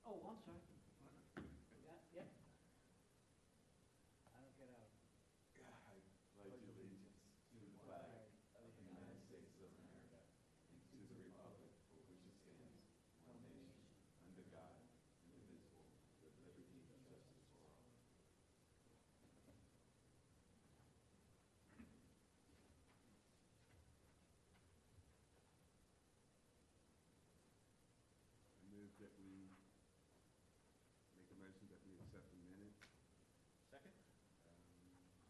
Oh, I'm sorry. Yeah, yeah. I don't get out. I pledge allegiance to the flag of the United States of America and to the republic for which it stands, one nation, under God, indivisible, with liberty and justice for all. I move that we make a motion that we accept the minutes. Second? Second.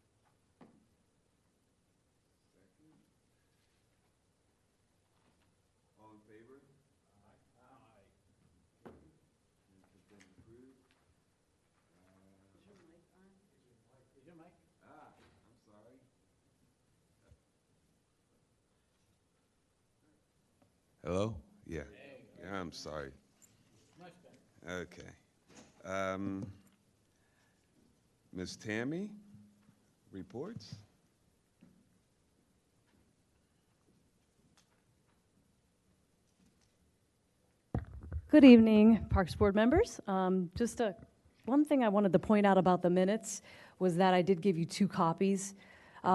All in favor? Aye. Minutes have been approved. Is your mic on? Is your mic? I'm sorry. Hello? Yeah. Yeah, I'm sorry. Much better. Okay. Ms. Tammy, reports? Good evening, Parks Board members. One thing I wanted to point out about the minutes was that I did give you 2 copies.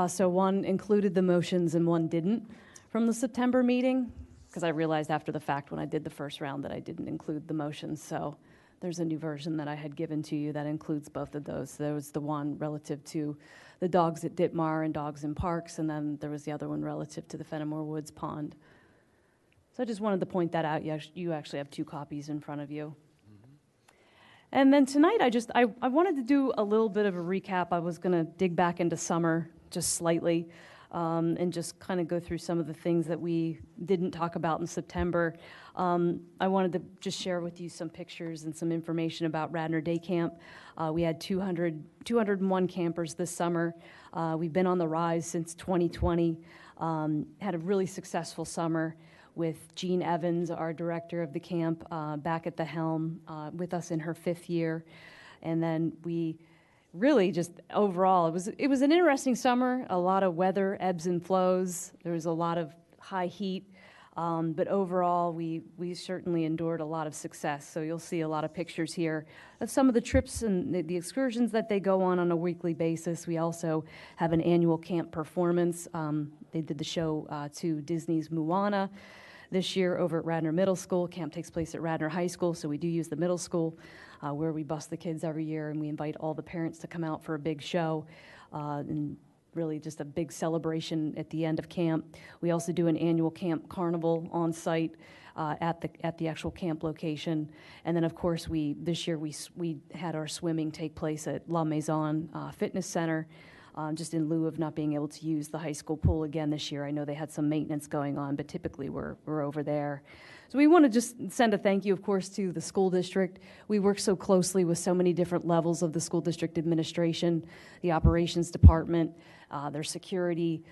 So one included the motions and one didn't from the September meeting, because I realized after the fact when I did the first round that I didn't include the motions. So there's a new version that I had given to you that includes both of those. There was the one relative to the dogs at Ditmar and dogs in parks, and then there was the other one relative to the Fenimore Woods Pond. So I just wanted to point that out. You actually have 2 copies in front of you. And then tonight, I wanted to do a little bit of a recap. I was going to dig back into summer just slightly and just kind of go through some of the things that we didn't talk about in September. I wanted to just share with you some pictures and some information about Radnor Day Camp. We had 201 campers this summer. We've been on the rise since 2020. Had a really successful summer with Jean Evans, our director of the camp, back at the helm with us in her 5th year. And then we really just overall, it was an interesting summer, a lot of weather ebbs and flows. There was a lot of high heat, but overall we certainly endured a lot of success. So you'll see a lot of pictures here of some of the trips and the excursions that they go on a weekly basis. We also have an annual camp performance. They did the show to Disney's Moana this year over at Radnor Middle School. Camp takes place at Radnor High School, so we do use the middle school where we bus the kids every year, and we invite all the parents to come out for a big show and really just a big celebration at the end of camp. We also do an annual camp carnival on site at the actual camp location. And then, of course, this year we had our swimming take place at La Maison Fitness Center, just in lieu of not being able to use the high school pool again this year. I know they had some maintenance going on, but typically we're over there. So we want to just send a thank you, of course, to the school district. We work so closely with so many different levels of the school district administration, the operations department, their security,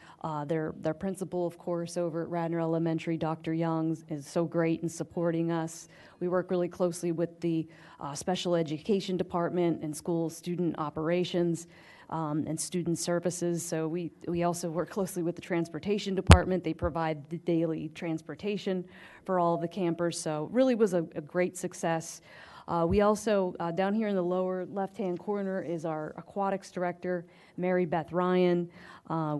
their principal, of course, over at Radnor Elementary, Dr. Young, is so great in supporting us. We work really closely with the special education department and school student operations and student services. So we also work closely with the transportation department. They provide the daily transportation for all of the campers. So really was a great success. We also, down here in the lower left-hand corner is our aquatics director, Mary Beth Ryan.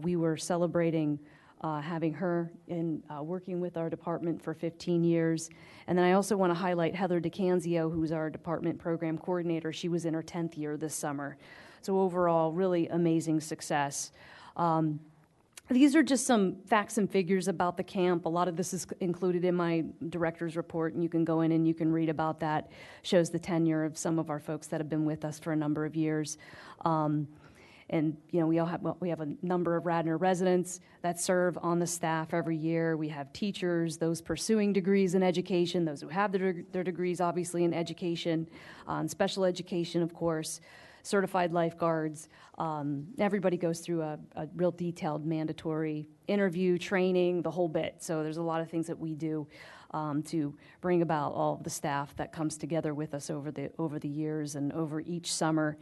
We were celebrating having her in working with our department for 15 years. And then I also want to highlight Heather DeCanzio, who's our department program coordinator. She was in her 10th year this summer. So overall, really amazing success. These are just some facts and figures about the camp. A lot of this is included in my director's report, and you can go in and you can read about that. Shows the tenure of some of our folks that have been with us for a number of years. And you know, we have a number of Radnor residents that serve on the staff every year. We have teachers, those pursuing degrees in education, those who have their degrees, obviously, in education, and special education, of course. certified lifeguards. Everybody goes through a real detailed mandatory interview, training, the whole bit. So there's a lot of things that we do to bring about all of the staff that comes together with us over the years and over each summer.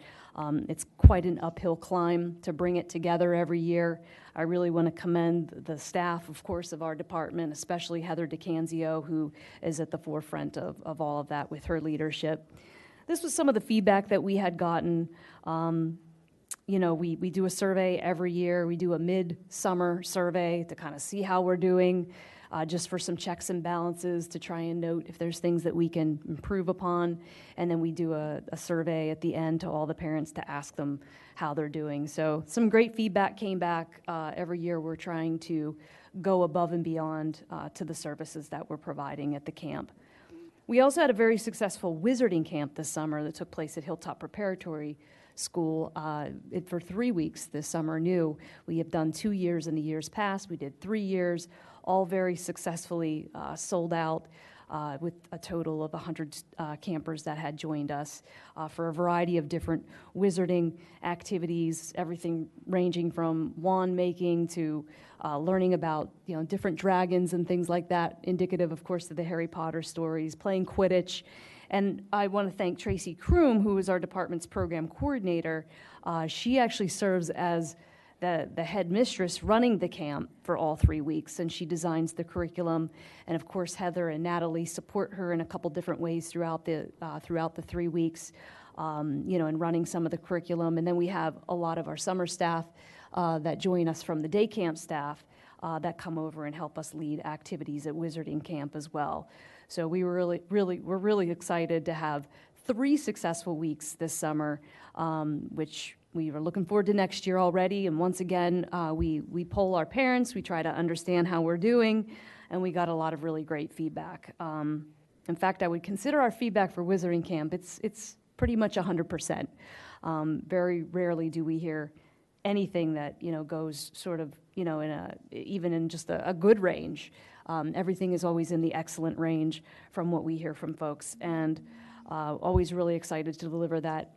It's quite an uphill climb to bring it together every year. I really want to commend the staff, of course, of our department, especially Heather DeCanzio, who is at the forefront of all of that with her leadership. This was some of the feedback that we had gotten. We do a survey every year. We do a mid-summer survey to kind of see how we're doing, just for some checks and balances to try and note if there's things that we can improve upon. And then we do a survey at the end to all the parents to ask them how they're doing. So some great feedback came back. Every year we're trying to go above and beyond to the services that we're providing at the camp. We also had a very successful wizarding camp this summer that took place at Hilltop Preparatory School for 3 weeks this summer new. We have done 2 years in the years past. We did 3 years, all very successfully sold out with a total of 100 campers that had joined us for a variety of different wizarding activities, everything ranging from wand making to learning about different dragons and things like that, indicative, of course, of the Harry Potter stories, playing Quidditch. And I want to thank Tracy Kroom, who is our department's program coordinator. She actually serves as the headmistress running the camp for all 3 weeks, and she designs the curriculum. And of course, Heather and Natalie support her in a couple different ways throughout the 3 weeks, in running some of the curriculum. And then we have a lot of our summer staff that join us from the day camp staff that come over and help us lead activities at Wizarding Camp as well. So we're really excited to have 3 successful weeks this summer, which we are looking forward to next year already. And once again, we poll our parents, we try to understand how we're doing, and we got a lot of really great feedback. In fact, I would consider our feedback for Wizarding Camp, it's pretty much 100%. Very rarely do we hear anything that goes sort of even in just a good range. Everything is always in the excellent range from what we hear from folks, and always really excited to deliver that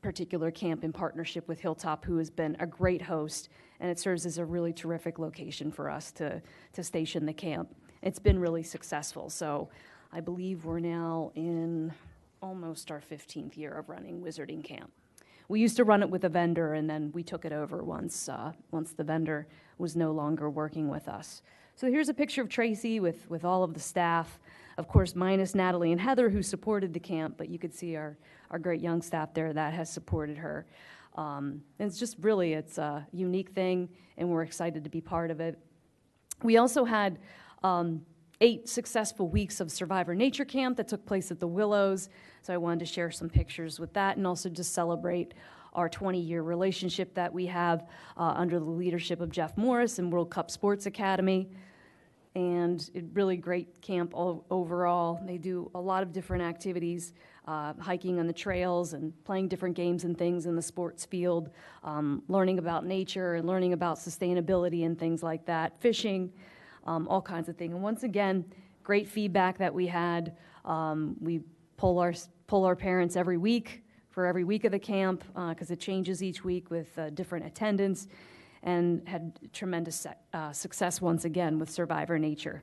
particular camp in partnership with Hilltop, who has been a great host, and it serves as a really terrific location for us to station the camp. It's been really successful, so I believe we're now in almost our 15th year of running Wizarding Camp. We used to run it with a vendor, and then we took it over once the vendor was no longer working with us. So here's a picture of Tracy with all of the staff, of course, minus Natalie and Heather, who supported the camp, but you could see our great young staff there that has supported her. And it's just really, it's a unique thing, and we're excited to be part of it. We also had 8 successful weeks of Survivor Nature Camp that took place at the Willows, so I wanted to share some pictures with that and also just celebrate our 20-year relationship that we have under the leadership of Jeff Morris and World Cup Sports Academy. And it really great camp overall. They do a lot of different activities, hiking on the trails and playing different games and things in the sports field, learning about nature and learning about sustainability and things like that, fishing, all kinds of things. And once again, great feedback that we had. We poll our parents every week for every week of the camp because it changes each week with different attendance, and had tremendous success once again with Survivor Nature.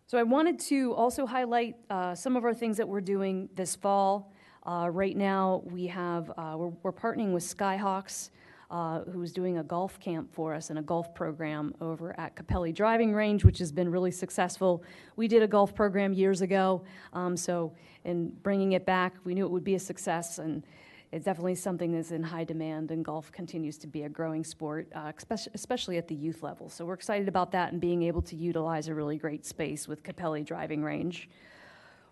So I wanted to also highlight some of our things that we're doing this fall. Right now we have, we're partnering with Skyhawks, who's doing a golf camp for us and a golf program over at Capelli Driving Range, which has been really successful. We did a golf program years ago, so in bringing it back, we knew it would be a success, and it's definitely something that's in high demand, and golf continues to be a growing sport, especially at the youth level. So we're excited about that and being able to utilize a really great space with Capelli Driving Range.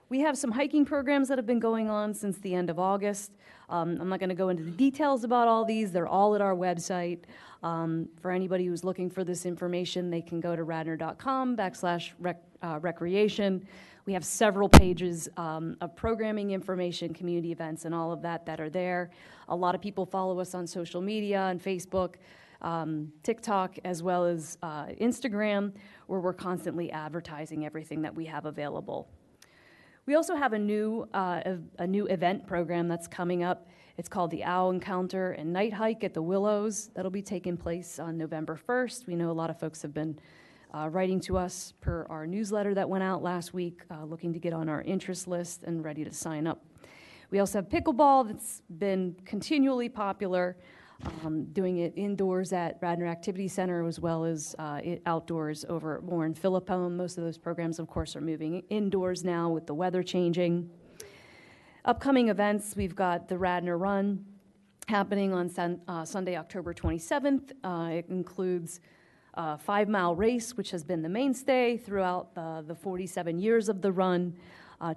We have some hiking programs that have been going on since the end of August. I'm not going to go into the details about all these. They're all at our website. For anybody who's looking for this information, they can go to radnor.com/recreation. We have several pages of programming information, community events, and all of that are there. A lot of people follow us on social media and Facebook, TikTok, as well as Instagram, where we're constantly advertising everything that we have available. We also have a new event program that's coming up. It's called the Owl Encounter and Night Hike at the Willows. That'll be taking place on November 1st. We know a lot of folks have been writing to us per our newsletter that went out last week, looking to get on our interest list and ready to sign up. We also have pickleball that's been continually popular, doing it indoors at Radnor Activity Center as well as outdoors over at Warren Philippone. Most of those programs, of course, are moving indoors now with the weather changing. Upcoming events, we've got the Radnor Run happening on Sunday, October 27th. It includes a 5-mile race, which has been the mainstay throughout the 47 years of the run.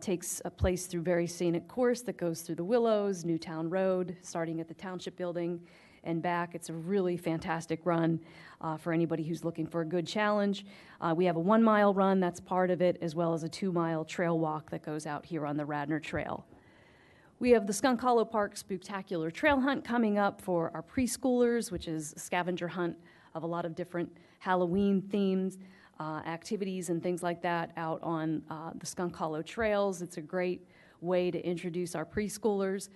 Takes place through very scenic course that goes through the Willows, Newtown Road, starting at the Township building and back. It's a really fantastic run for anybody who's looking for a good challenge. We have a 1-mile run that's part of it, as well as a 2-mile trail walk that goes out here on the Radnor Trail. We have the Skunk Hollow Park Spooktacular Trail Hunt coming up for our preschoolers, which is a scavenger hunt of a lot of different Halloween themes, activities and things like that out on the Skunk Hollow trails. It's a great way to introduce our preschoolers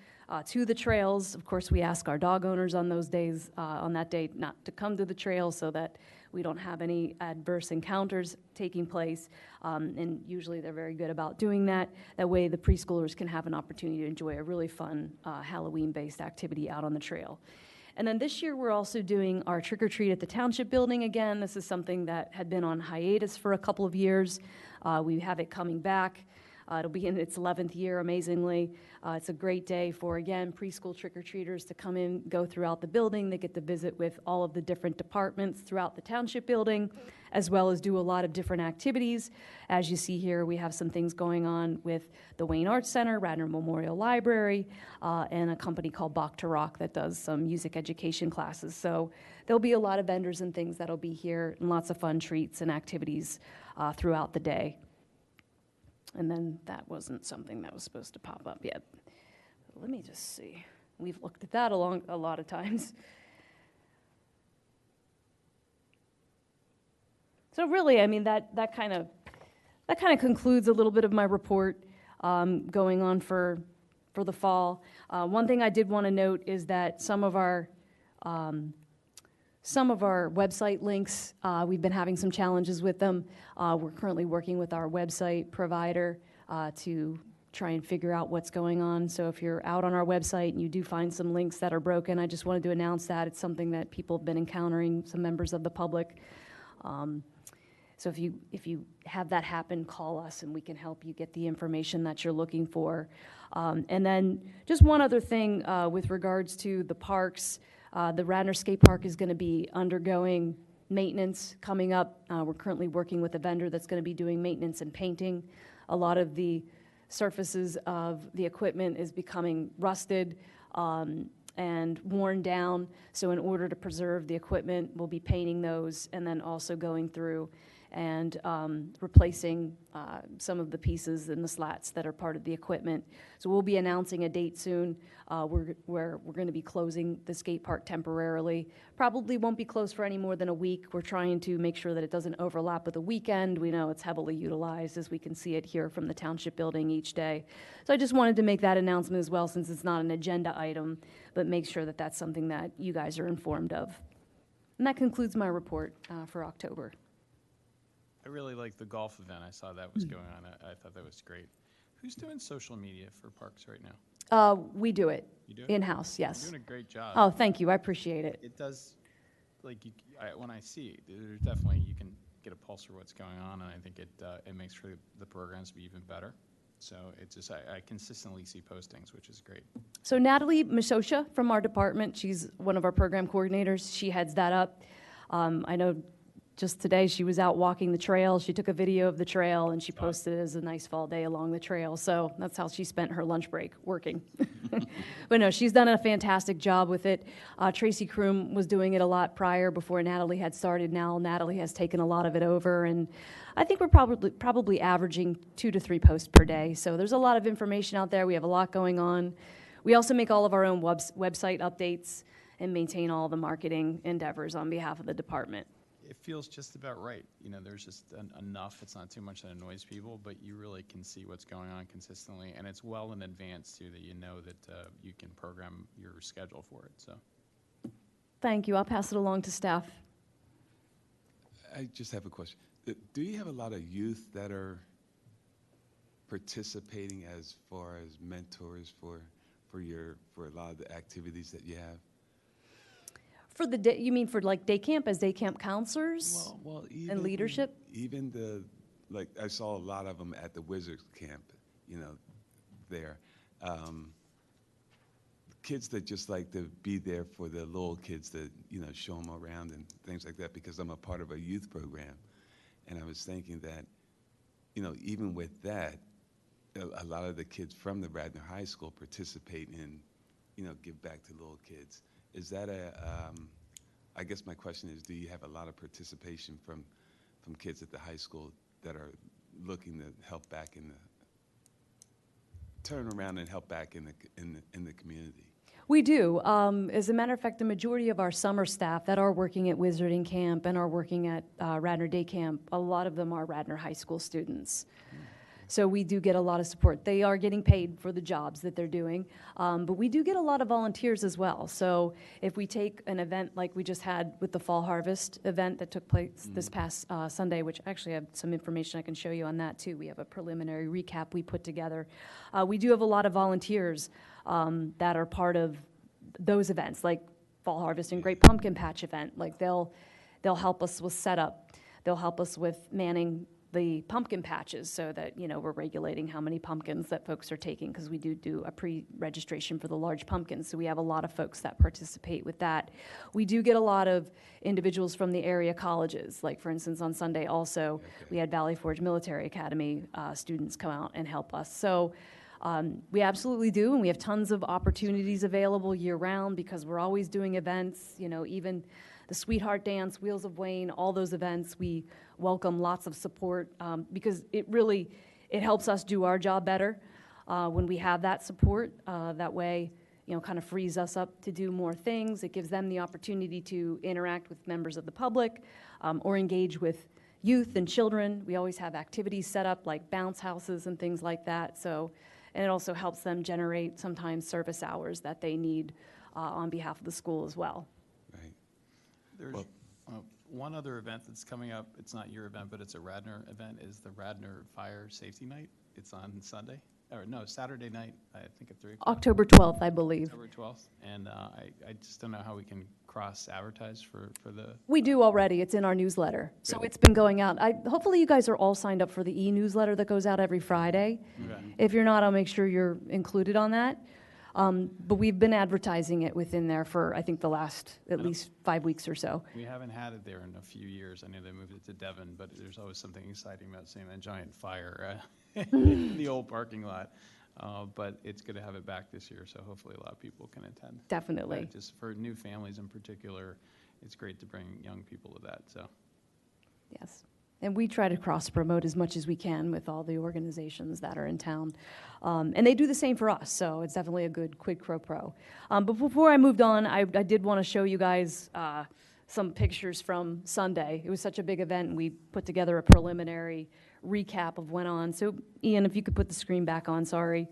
to the trails. Of course, we ask our dog owners on those days, on that day, not to come to the trails so that we don't have any adverse encounters taking place. And usually they're very good about doing that. That way the preschoolers can have an opportunity to enjoy a really fun Halloween-based activity out on the trail. And then this year, we're also doing our trick-or-treat at the Township building again. This is something that had been on hiatus for a couple of years. We have it coming back. It'll be in its 11th year, amazingly. It's a great day for, again, preschool trick-or-treaters to come in, go throughout the building. They get to visit with all of the different departments throughout the Township building, as well as do a lot of different activities. As you see here, we have some things going on with the Wayne Arts Center, Radnor Memorial Library, and a company called Bach to Rock that does some music education classes. So there'll be a lot of vendors and things that'll be here, and lots of fun treats and activities throughout the day. And then that wasn't something that was supposed to pop up yet. Let me just see. We've looked at that a lot of times. So really, I mean, that kind of concludes a little bit of my report going on for the fall. One thing I did want to note is that some of our website links, we've been having some challenges with them. We're currently working with our website provider to try and figure out what's going on. So if you're out on our website and you do find some links that are broken, I just wanted to announce that. It's something that people have been encountering, some members of the public. So if you have that happen, call us and we can help you get the information that you're looking for. And then just one other thing with regards to the parks. The Radnor Skate Park is going to be undergoing maintenance coming up. We're currently working with a vendor that's going to be doing maintenance and painting. A lot of the surfaces of the equipment is becoming rusted and worn down. So in order to preserve the equipment, we'll be painting those and then also going through and replacing some of the pieces and the slats that are part of the equipment. So we'll be announcing a date soon where we're going to be closing the skate park temporarily. Probably won't be closed for any more than a week. We're trying to make sure that it doesn't overlap with the weekend. We know it's heavily utilized, as we can see it here from the Township building each day. So I just wanted to make that announcement as well, since it's not an agenda item, but make sure that that's something that you guys are informed of. And that concludes my report for October. I really like the golf event. I saw that was going on. I thought that was great. Who's doing social media for parks right now? We do it. You do it? In-house, yes. You're doing a great job. Oh, thank you. I appreciate it. It does, like, when I see it, there's definitely, you can get a pulse for what's going on, and I think it makes for the programs to be even better. So it's just, I consistently see postings, which is great. So Natalie Mashosha from our department, she's one of our program coordinators. She heads that up. I know just today she was out walking the trail. She took a video of the trail and she posted it as a nice fall day along the trail. So that's how she spent her lunch break, working. But no, she's done a fantastic job with it. Tracy Kroom was doing it a lot prior, before Natalie had started. Now Natalie has taken a lot of it over, and I think we're probably averaging 2 to 3 posts per day. So there's a lot of information out there. We have a lot going on. We also make all of our own website updates and maintain all the marketing endeavors on behalf of the department. it feels just about right. You know, there's just enough. It's not too much that annoys people, but you really can see what's going on consistently, and it's well in advance too that you know that you can program your schedule for it. So, Thank you. I'll pass it along to staff. I just have a question. Do you have a lot of youth that are participating as far as mentors for a lot of the activities that you have? For the day, you mean for like day camp as day camp counselors? Well, And leadership? Even like I saw a lot of them at the Wizards camp, there. Kids that just like to be there for the little kids to, show them around and things like that, because I'm a part of a youth program. And I was thinking that, even with that, a lot of the kids from the Radnor High School participate in, give back to little kids. Is that I guess my question is, do you have a lot of participation from kids at the high school that are looking to help back turn around and help back in the community? We do. As a matter of fact, the majority of our summer staff that are working at Wizarding Camp and are working at Radnor Day Camp, a lot of them are Radnor High School students. So we do get a lot of support. They are getting paid for the jobs that they're doing, but we do get a lot of volunteers as well. So if we take an event like we just had with the Fall Harvest event that took place this past Sunday, which actually I have some information I can show you on that too. We have a preliminary recap we put together. We do have a lot of volunteers that are part of those events, like Fall Harvest and Great Pumpkin Patch event. Like they'll help us with setup. They'll help us with manning the pumpkin patches so that, we're regulating how many pumpkins that folks are taking, because we do a pre-registration for the large pumpkins. So we have a lot of folks that participate with that. We do get a lot of individuals from the area colleges. Like, for instance, on Sunday also, we had Valley Forge Military Academy students come out and help us. So we absolutely do, and we have tons of opportunities available year-round because we're always doing events, even the Sweetheart Dance, Wheels of Wayne, all those events. We welcome lots of support because it helps us do our job better when we have that support. That way, kind of frees us up to do more things. It gives them the opportunity to interact with members of the public or engage with youth and children. We always have activities set up like bounce houses and things like that. So, and it also helps them generate sometimes service hours that they need on behalf of the school as well. Right. there's one other event that's coming up. It's not your event, but it's a Radnor event, is the Radnor Fire Safety Night. It's on Sunday, or no, Saturday night, I think at 3 o'clock. October 12th, I believe. October 12th, and I just don't know how we can cross-advertise for the... We do already. It's in our newsletter. So Good. it's been going out. Hopefully you guys are all signed up for the e-newsletter that goes out every Friday. Okay. If you're not, I'll make sure you're included on that. But we've been advertising it within there for, I think, the last at least 5 weeks or so. We haven't had it there in a few years. I know they moved it to Devon, but there's always something exciting about seeing that giant fire in the old parking lot. But it's good to have it back this year, so hopefully a lot of people can attend. Definitely. Just for new families in particular, it's great to bring young people to that. So Yes. And we try to cross-promote as much as we can with all the organizations that are in town. And they do the same for us, so it's definitely a good quid pro quo. But before I moved on, I did want to show you guys some pictures from Sunday. It was such a big event, and we put together a preliminary recap of what went on. So, Ian, if you could put the screen back on, sorry.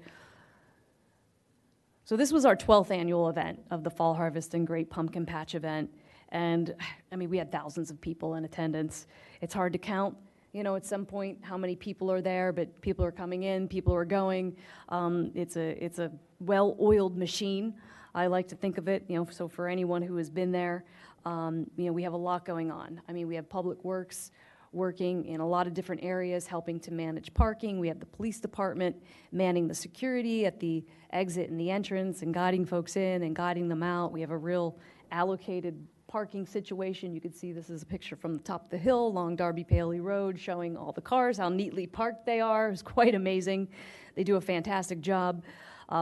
So this was our 12th annual event of the Fall Harvest and Great Pumpkin Patch event. And, I mean, we had thousands of people in attendance. It's hard to count, at some point how many people are there, but people are coming in, people are going. It's a well-oiled machine, I like to think of it, so for anyone who has been there, we have a lot going on. I mean, we have Public Works working in a lot of different areas, helping to manage parking. We have the police department manning the security at the exit and the entrance and guiding folks in and guiding them out. We have a real allocated parking situation. You can see this is a picture from the top of the hill along Darby Paley Road showing all the cars, how neatly parked they are. It's quite amazing. They do a fantastic job.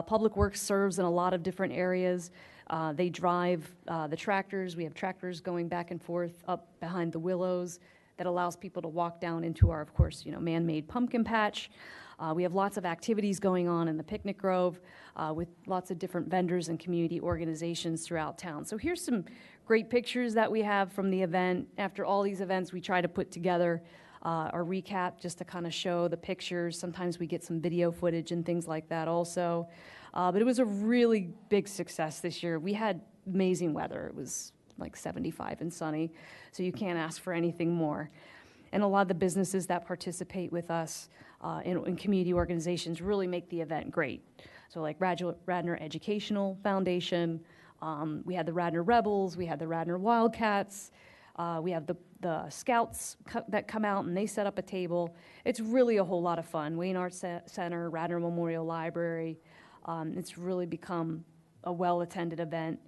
Public Works serves in a lot of different areas. They drive the tractors. We have tractors going back and forth up behind the willows. that allows people to walk down into our, of course, man-made pumpkin patch. We have lots of activities going on in the picnic grove with lots of different vendors and community organizations throughout town. So here's some great pictures that we have from the event. After all these events, we try to put together a recap just to kind of show the pictures. Sometimes we get some video footage and things like that also. But it was a really big success this year. We had amazing weather. It was like 75 and sunny, so you can't ask for anything more. And a lot of the businesses that participate with us in community organizations really make the event great. So like Radnor Educational Foundation, we had the Radnor Rebels, we had the Radnor Wildcats, we have the Scouts that come out and they set up a table. It's really a whole lot of fun. Wayne Arts Center, Radnor Memorial Library, it's really become a well-attended event.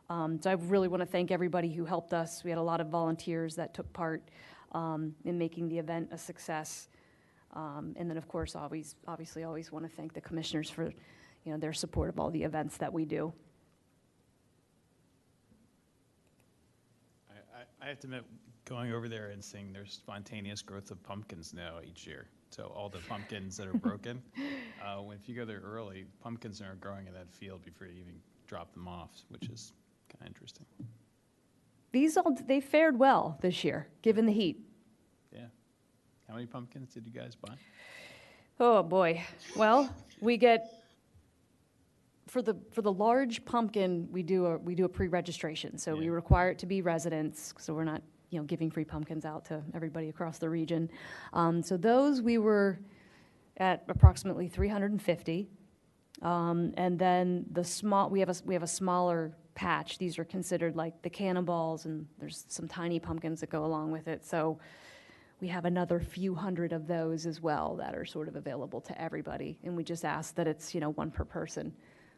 So I really want to thank everybody who helped us. We had a lot of volunteers that took part in making the event a success. And then, of course, obviously always want to thank the commissioners for their support of all the events that we do. I have to admit, going over there and seeing there's spontaneous growth of pumpkins now each year. So all the pumpkins that are broken, if you go there early, pumpkins are growing in that field before you even drop them off, which is kind of interesting. They fared well this year, given the heat. Yeah. How many pumpkins did you guys buy? Oh boy. Well, we get for the large pumpkin, we do a pre-registration. So we require it to be residents. So we're not giving free pumpkins out to everybody across the region. So those we were at approximately 350. And then we have a smaller patch. These are considered like the cannonballs, and there's some tiny pumpkins that go along with it. So we have another few hundred of those as well that are sort of available to everybody. And we just ask that it's, one per person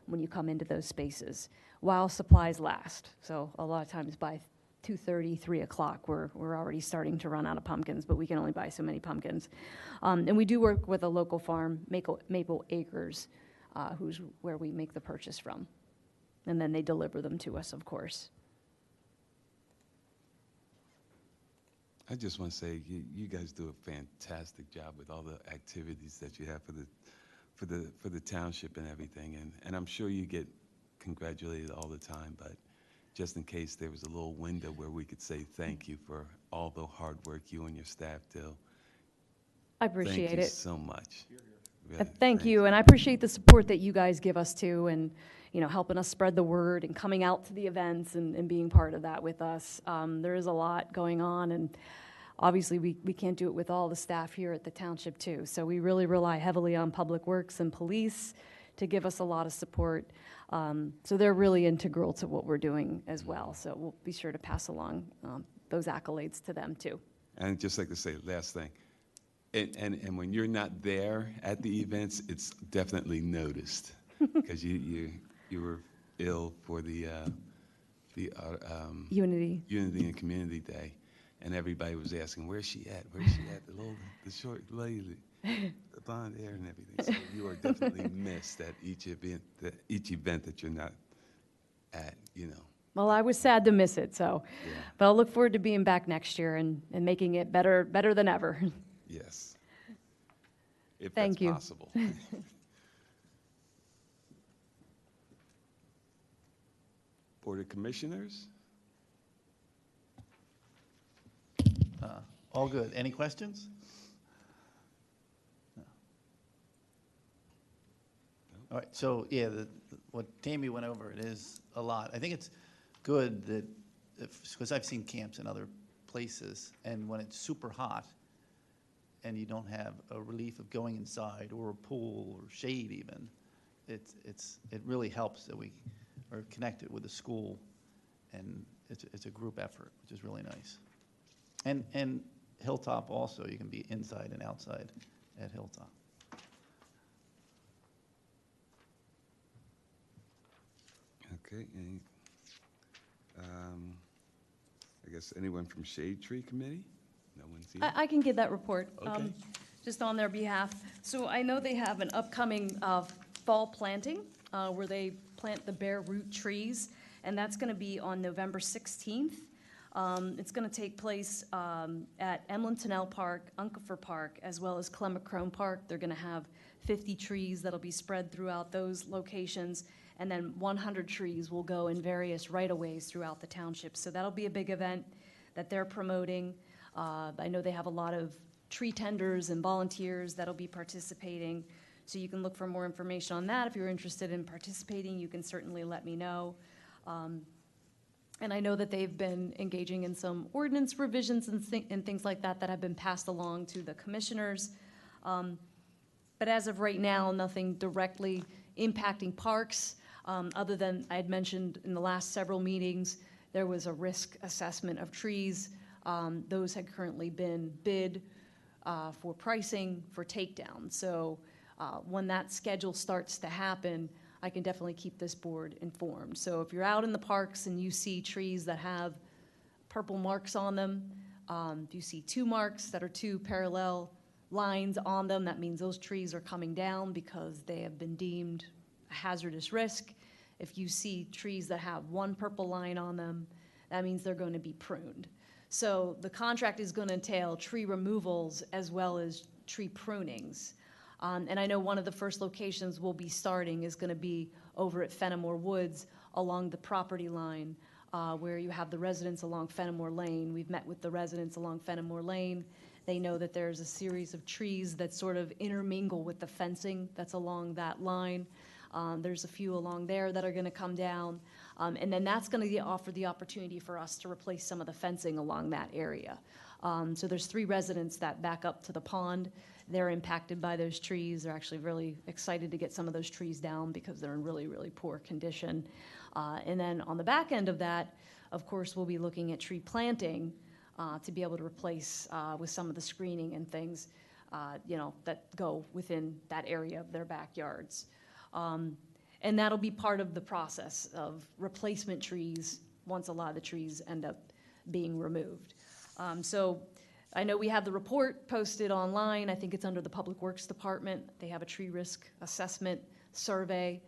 when you come into those spaces while supplies last. So a lot of times by 2:30, 3 o'clock, we're already starting to run out of pumpkins, but we can only buy so many pumpkins. And we do work with a local farm, Maple Acres, who's where we make the purchase from. And then they deliver them to us, of course. I just want to say you guys do a fantastic job with all the activities that you have for the township and everything, and I'm sure you get congratulated all the time, but just in case there was a little window where we could say thank you for all the hard work you and your staff do. I appreciate Thank you it. so much. Really, Thank you, and I appreciate the support that you guys give us too, and helping us spread the word and coming out to the events and being part of that with us. There is a lot going on, and obviously we can't do it with all the staff here at the township too. So we really rely heavily on Public Works and police to give us a lot of support. So they're really integral to what we're doing as well. So we'll be sure to pass along those accolades to them too. And I'd just like to say, last thing, and when you're not there at the events, it's definitely noticed because you were ill for the Unity. Unity and Community Day, and everybody was asking, "Where's she at? Where's she at? The short lady, the blonde hair and everything." So you are definitely missed at each event that you're not at. Well, I was sad to miss it, so, Yeah. but I'll look forward to being back next year and making it better than ever. Yes. If Thank that's you. possible. Board of Commissioners? All good. Any questions? No. All right, so, yeah, what Tammy went over, it is a lot. I think it's good that, because I've seen camps in other places, and when it's super hot, and you don't have a relief of going inside, or a pool, or shade even, it really helps that we are connected with the school, and it's a group effort, which is really nice. And Hilltop also, you can be inside and outside at Hilltop. Okay. I guess anyone from Shade Tree Committee? No one's here? I can give that report, Okay. just on their behalf. So I know they have an upcoming fall planting where they plant the bare root trees, and that's going to be on November 16th. It's going to take place at Emlyn-Tennell Park, Unkefer Park, as well as Clemacrone Park. They're going to have 50 trees that'll be spread throughout those locations, and then 100 trees will go in various right-of-ways throughout the township. So that'll be a big event that they're promoting. I know they have a lot of tree tenders and volunteers that'll be participating. So you can look for more information on that. If you're interested in participating, you can certainly let me know. And I know that they've been engaging in some ordinance revisions and things like that that have been passed along to the commissioners. But as of right now, nothing directly impacting parks, other than I had mentioned in the last several meetings, there was a risk assessment of trees. Those had currently been bid for pricing for takedown. So when that schedule starts to happen, I can definitely keep this board informed. So if you're out in the parks and you see trees that have purple marks on them, if you see 2 marks that are 2 parallel lines on them, that means those trees are coming down because they have been deemed a hazardous risk. If you see trees that have 1 purple line on them, that means they're going to be pruned. So the contract is going to entail tree removals as well as tree prunings. And I know one of the first locations we'll be starting is going to be over at Fenimore Woods along the property line, where you have the residents along Fenimore Lane. We've met with the residents along Fenimore Lane. They know that there's a series of trees that sort of intermingle with the fencing that's along that line. There's a few along there that are going to come down. And then that's going to offer the opportunity for us to replace some of the fencing along that area. So there's 3 residents that back up to the pond. They're impacted by those trees. They're actually really excited to get some of those trees down because they're in really, really poor condition. And then on the back end of that, of course, we'll be looking at tree planting to be able to replace with some of the screening and things, that go within that area of their backyards. And that'll be part of the process of replacement trees once a lot of the trees end up being removed. So I know we have the report posted online. I think it's under the Public Works Department. They have a tree risk assessment survey,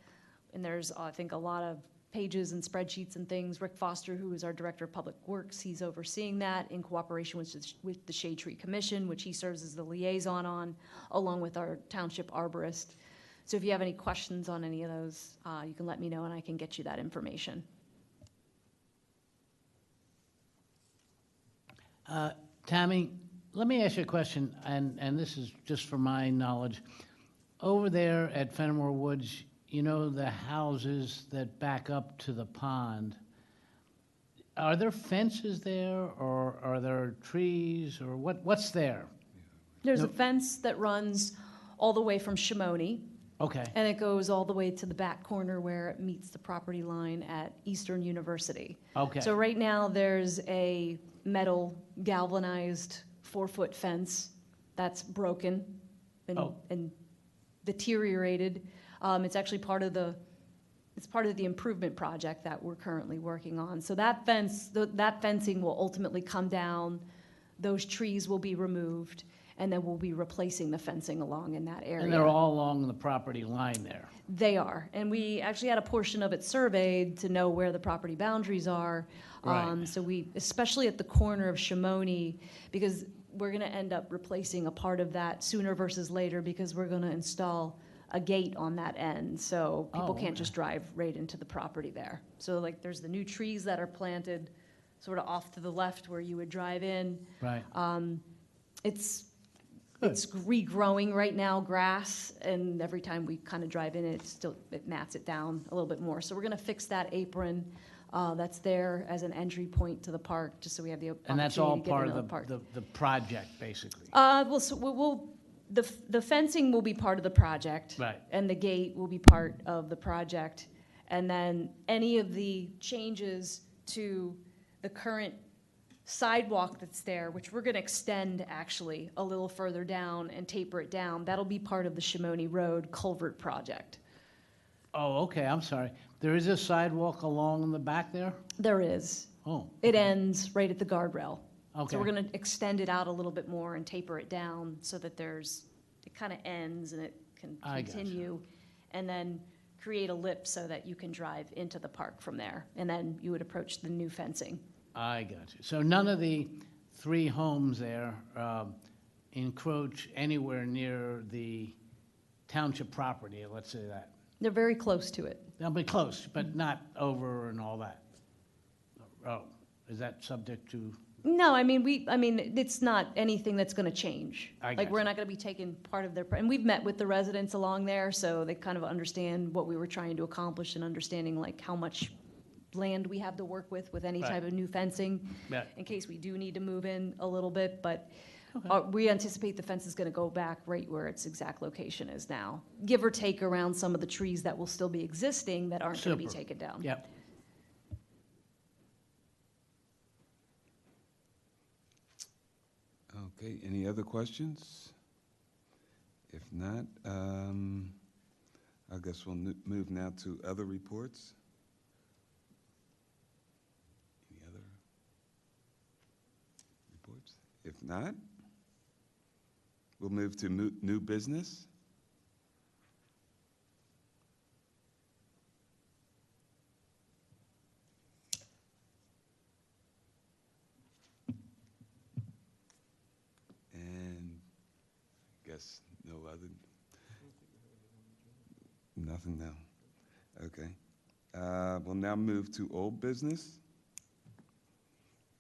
and there's, I think, a lot of pages and spreadsheets and things. Rick Foster, who is our Director of Public Works, he's overseeing that in cooperation with the Shade Tree Commission, which he serves as the liaison on, along with our township arborist. So if you have any questions on any of those, you can let me know and I can get you that information. Tammy, let me ask you a question, and this is just for my knowledge. Over there at Fenimore Woods, the houses that back up to the pond, are there fences there, or are there trees, or what's there? There's a fence that runs all the way from Shimoni. Okay. And it goes all the way to the back corner where it meets the property line at Eastern University. Okay. So right now, there's a metal galvanized 4-foot fence that's broken and deteriorated. It's actually part of the improvement project that we're currently working on. So that fencing will ultimately come down. Those trees will be removed, and then we'll be replacing the fencing along in that area. And they're all along the property line there? They are. And we actually had a portion of it surveyed to know where the property boundaries are. Right. So we, especially at the corner of Shimoni, because we're going to end up replacing a part of that sooner versus later because we're going to install a gate on that end. So people can't just drive right into the property there. So like there's the new trees that are planted sort of off to the left where you would drive in. Right. It's regrowing right now, grass, and every time we kind of drive in, it mats it down a little bit more. So we're going to fix that apron that's there as an entry point to the park, just so we have the opportunity And that's all to get part into of the park. the project, basically? The fencing will be part of the project. Right. And the gate will be part of the project. And then any of the changes to the current sidewalk that's there, which we're going to extend actually a little further down and taper it down, that'll be part of the Shimoni Road culvert project. Oh, okay, I'm sorry. There is a sidewalk along in the back there? There is. Oh. It ends right at the guardrail. Okay. So we're going to extend it out a little bit more and taper it down so that it kind of ends and it can continue. And then create a lip so that you can drive into the park from there. And then you would approach the new fencing I got you. So none of the 3 homes there encroach anywhere near the township property, let's say that? They're very close to it. They'll be close, but not over and all that? Oh, is that subject to, No, I mean, it's not anything that's gonna change. I Like, we're gotcha. not gonna be taking part of their, and we've met with the residents along there, so they kind of understand what we were trying to accomplish and understanding like how much land we have to work with any Right. type of new fencing, yeah, in case we do need to move in a little bit, but Okay. we anticipate the fence is gonna go back right where its exact location is now, give or take around some of the trees that will still be existing that aren't gonna be Super. taken down. yep. Okay, any other questions? If not, I guess we'll move now to other reports. Any other reports? If not, we'll move to new business. And guess no other, nothing now. Okay. We'll now move to old business.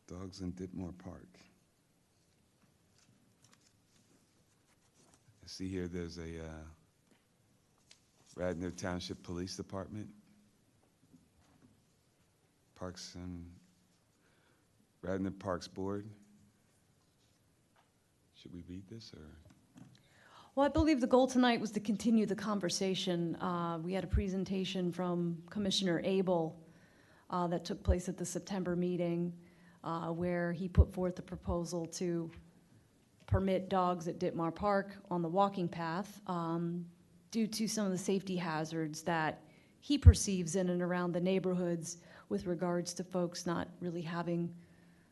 Dogs in Ditmore Park. I see here there's a Radnor Township Police Department. Parks and Radnor Parks Board. Should we read this, or? Well, I believe the goal tonight was to continue the conversation. We had a presentation from Commissioner Abel that took place at the September meeting, where he put forth a proposal to permit dogs at Ditmar Park on the walking path due to some of the safety hazards that he perceives in and around the neighborhoods with regards to folks not really having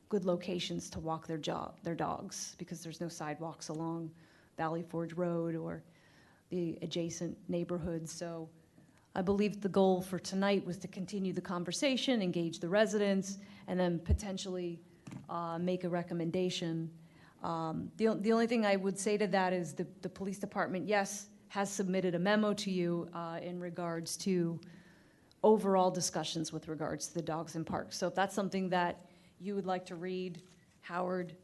good locations to walk their dogs, because there's no sidewalks along Valley Forge Road or the adjacent neighborhoods. So I believe the goal for tonight was to continue the conversation, engage the residents, and then potentially make a recommendation. The only thing I would say to that is the police department, yes, has submitted a memo to you in regards to overall discussions with regards to the dogs in parks. So if that's something that you would like to read, Howard,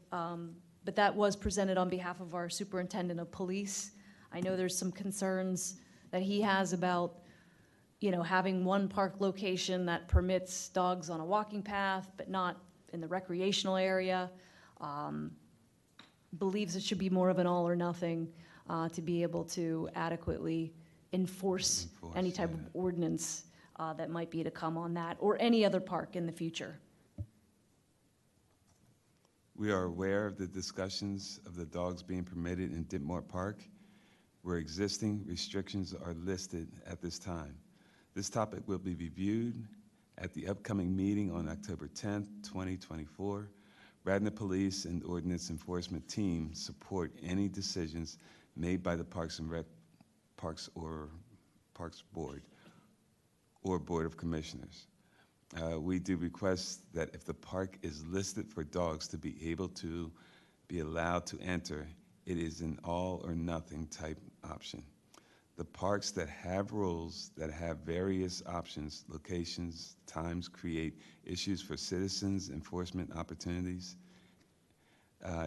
but that was presented on behalf of our superintendent of police. I know there's some concerns that he has about, having one park location that permits dogs on a walking path, but not in the recreational area. Believes it should be more of an all or nothing to be able to adequately enforce any type of ordinance that might be to come on that, or any other park in the future. We are aware of the discussions of the dogs being permitted in Ditmore Park, where existing restrictions are listed at this time. This topic will be reviewed at the upcoming meeting on October 10th, 2024. Radnor Police and Ordinance Enforcement Team support any decisions made by the Parks and Rec, Parks Board or Board of Commissioners. We do request that if the park is listed for dogs to be able to be allowed to enter, it is an all or nothing type option. The parks that have rules that have various options, locations, times create issues for citizens, enforcement opportunities.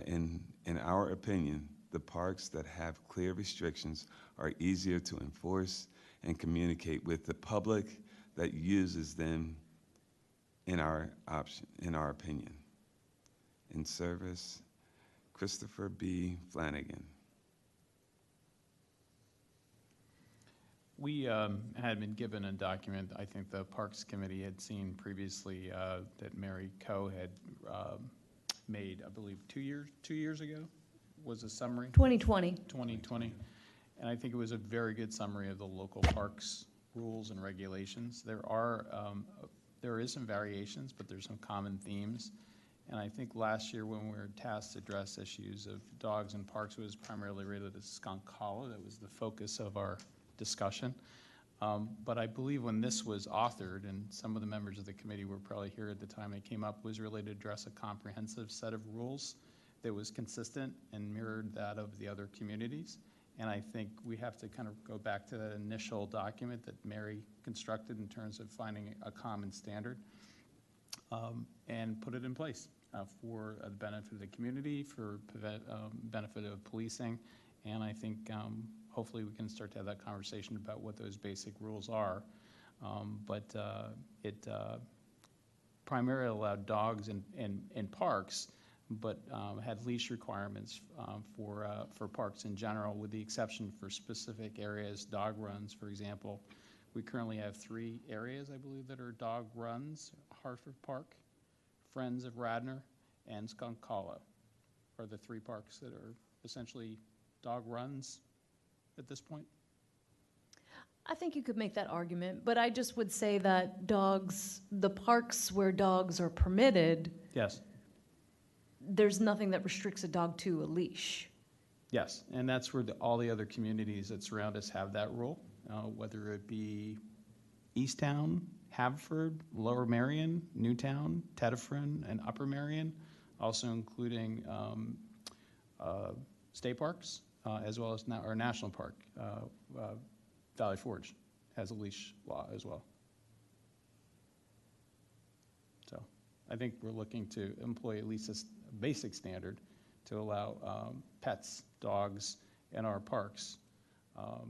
In our opinion, the parks that have clear restrictions are easier to enforce and communicate with the public that uses them, in our opinion. In service, Christopher B. Flanagan. We had been given a document, I think the Parks Committee had seen previously that Mary Coe had made, I believe, 2 years ago, was a summary. 2020. 2020. And I think it was a very good summary of the local parks rules and regulations. There is some variations, but there's some common themes. And I think last year when we were tasked to address issues of dogs in parks, it was primarily related to skunk hollow. That was the focus of our discussion. But I believe when this was authored, and some of the members of the committee were probably here at the time it came up, was really to address a comprehensive set of rules that was consistent and mirrored that of the other communities. And I think we have to kind of go back to that initial document that Mary constructed in terms of finding a common standard, and put it in place for the benefit of the community, for benefit of policing. And I think hopefully we can start to have that conversation about what those basic rules are. But it primarily allowed dogs in parks, but had leash requirements for parks in general, with the exception for specific areas, dog runs, for example. We currently have 3 areas, I believe, that are dog runs: Hartford Park, Friends of Radnor, and Skunk Hollow are the 3 parks that are essentially dog runs at this point. I think you could make that argument, but I just would say that dogs, the parks where dogs are permitted, Yes. there's nothing that restricts a dog to a leash. Yes, and that's where all the other communities that surround us have that rule, whether it be Easttown, Haverford, Lower Merion, Newtown, Tedford, and Upper Merion, also including state parks, as well as our national park. Valley Forge has a leash law as well. So I think we're looking to employ at least a basic standard to allow pets, dogs in our parks,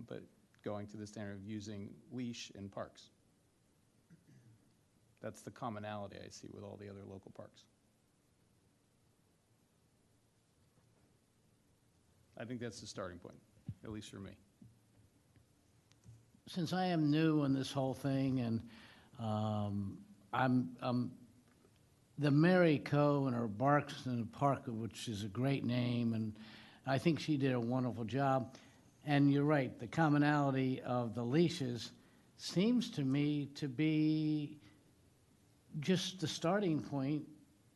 but going to the standard of using leash in parks. That's the commonality I see with all the other local parks. I think that's the starting point, at least for me. Since I am new in this whole thing, and I'm the Mary Coe and her Barks in the Park, which is a great name, and I think she did a wonderful job. And you're right, the commonality of the leashes seems to me to be just the starting point,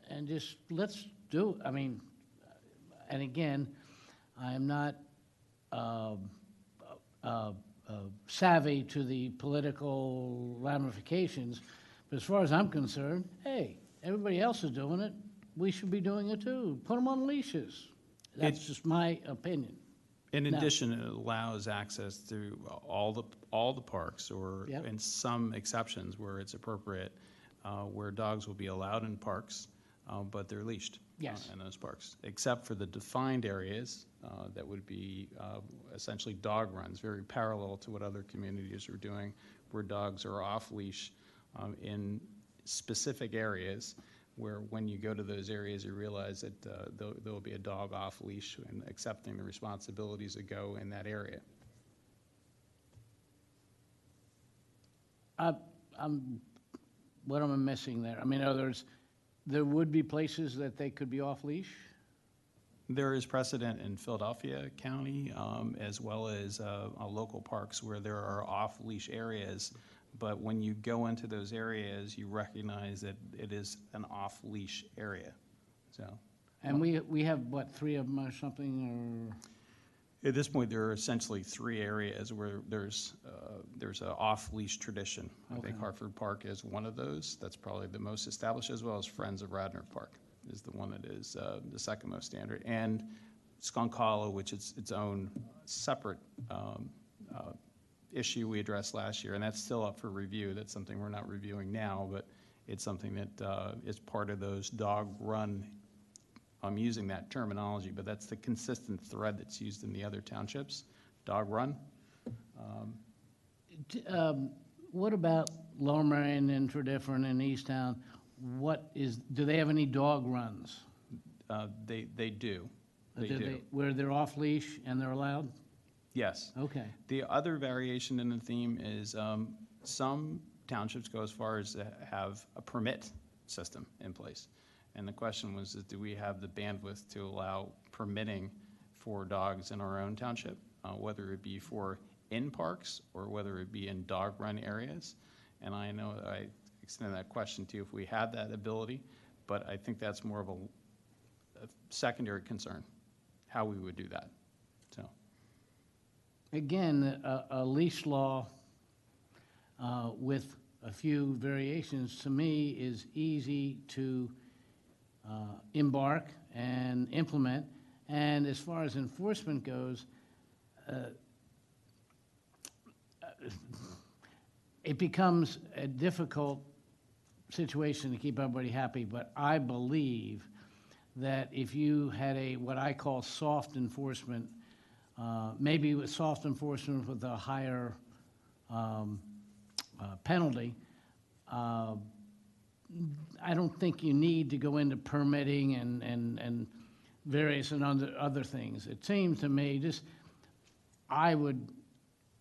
and just let's do, I mean, and again, I'm not savvy to the political ramifications, but as far as I'm concerned, hey, everybody else is doing it, we should be doing it too. Put them on leashes. That's just my opinion. In No. addition, it allows access to all the parks, or Yep. in some exceptions where it's appropriate, where dogs will be allowed in parks, but they're leashed. Yes. In those parks, except for the defined areas that would be essentially dog runs, very parallel to what other communities are doing, where dogs are off leash in specific areas, where when you go to those areas, you realize that there will be a dog off leash and accepting the responsibilities that go in that area. What am I missing there? I mean, there would be places that they could be off leash? There is precedent in Philadelphia County, as well as local parks where there are off-leash areas. But when you go into those areas, you recognize that it is an off-leash area. So And we have, what, 3 of them or something, or? at this point, there are essentially 3 areas where there's an off-leash tradition. I think Okay. Hartford Park is one of those. That's probably the most established, as well as Friends of Radnor Park is the one that is the second most standard. And Skunk Hollow, which is its own separate issue we addressed last year, and that's still up for review. That's something we're not reviewing now, but it's something that is part of those dog run. I'm using that terminology, but that's the consistent thread that's used in the other townships, dog run. What about Lower Merion and Tredyffrin and Easttown? Do they have any dog runs? They do. They do. Where they're off leash and they're allowed? Yes. Okay. The other variation in the theme is some townships go as far as to have a permit system in place. And the question was, do we have the bandwidth to allow permitting for dogs in our own township, whether it be for in parks or whether it be in dog run areas? And I know I extended that question to you if we had that ability, but I think that's more of a secondary concern, how we would do that. So Again, a leash law with a few variations, to me, is easy to embark and implement. And as far as enforcement goes, it becomes a difficult situation to keep everybody happy, but I believe that if you had what I call soft enforcement, maybe with soft enforcement with a higher penalty, I don't think you need to go into permitting and various and other things. It seems to me, I would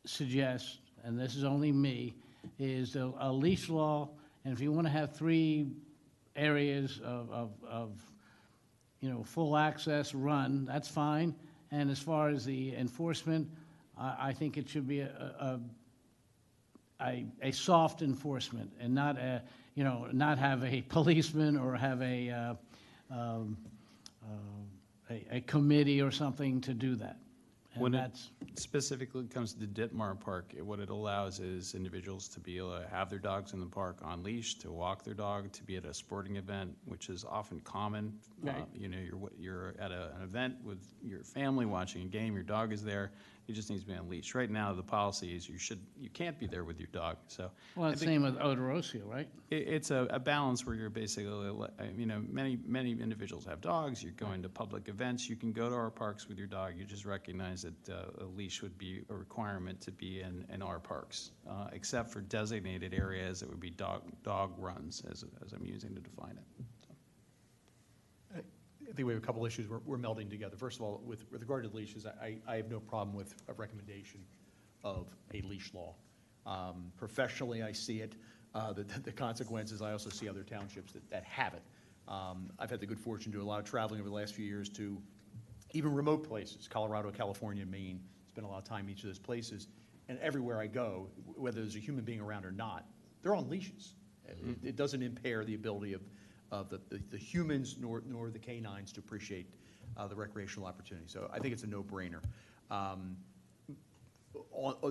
suggest, and this is only me, is a leash law, and if you want to have 3 areas of full access run, that's fine. And as far as the enforcement, I think it should be a soft enforcement and not not have a policeman or have a committee or something to do that. And When it that's, specifically comes to Ditmar Park, what it allows is individuals to be able to have their dogs in the park on leash, to walk their dog, to be at a sporting event, which is often common. Right. You're at an event with your family watching a game, your dog is there, it just needs to be on leash. Right now, the policy is you can't be there with your dog, so. well, it's the same with Odorosio, right? It's a balance where you're basically, many individuals have dogs, you're going to public events, you can go to our parks with your dog, you just recognize that a leash would be a requirement to be in our parks, except for designated areas that would be dog runs, as I'm using to define it. I think we have a couple issues we're melding together. First of all, with regard to leashes, I have no problem with a recommendation of a leash law. Professionally, I see it, the consequences. I also see other townships that have it. I've had the good fortune to do a lot of traveling over the last few years to even remote places, Colorado, California, Maine. Spent a lot of time in each of those places. And everywhere I go, whether there's a human being around or not, they're on leashes. It doesn't impair the ability of the humans nor the canines to appreciate the recreational opportunity. So I think it's a no-brainer. On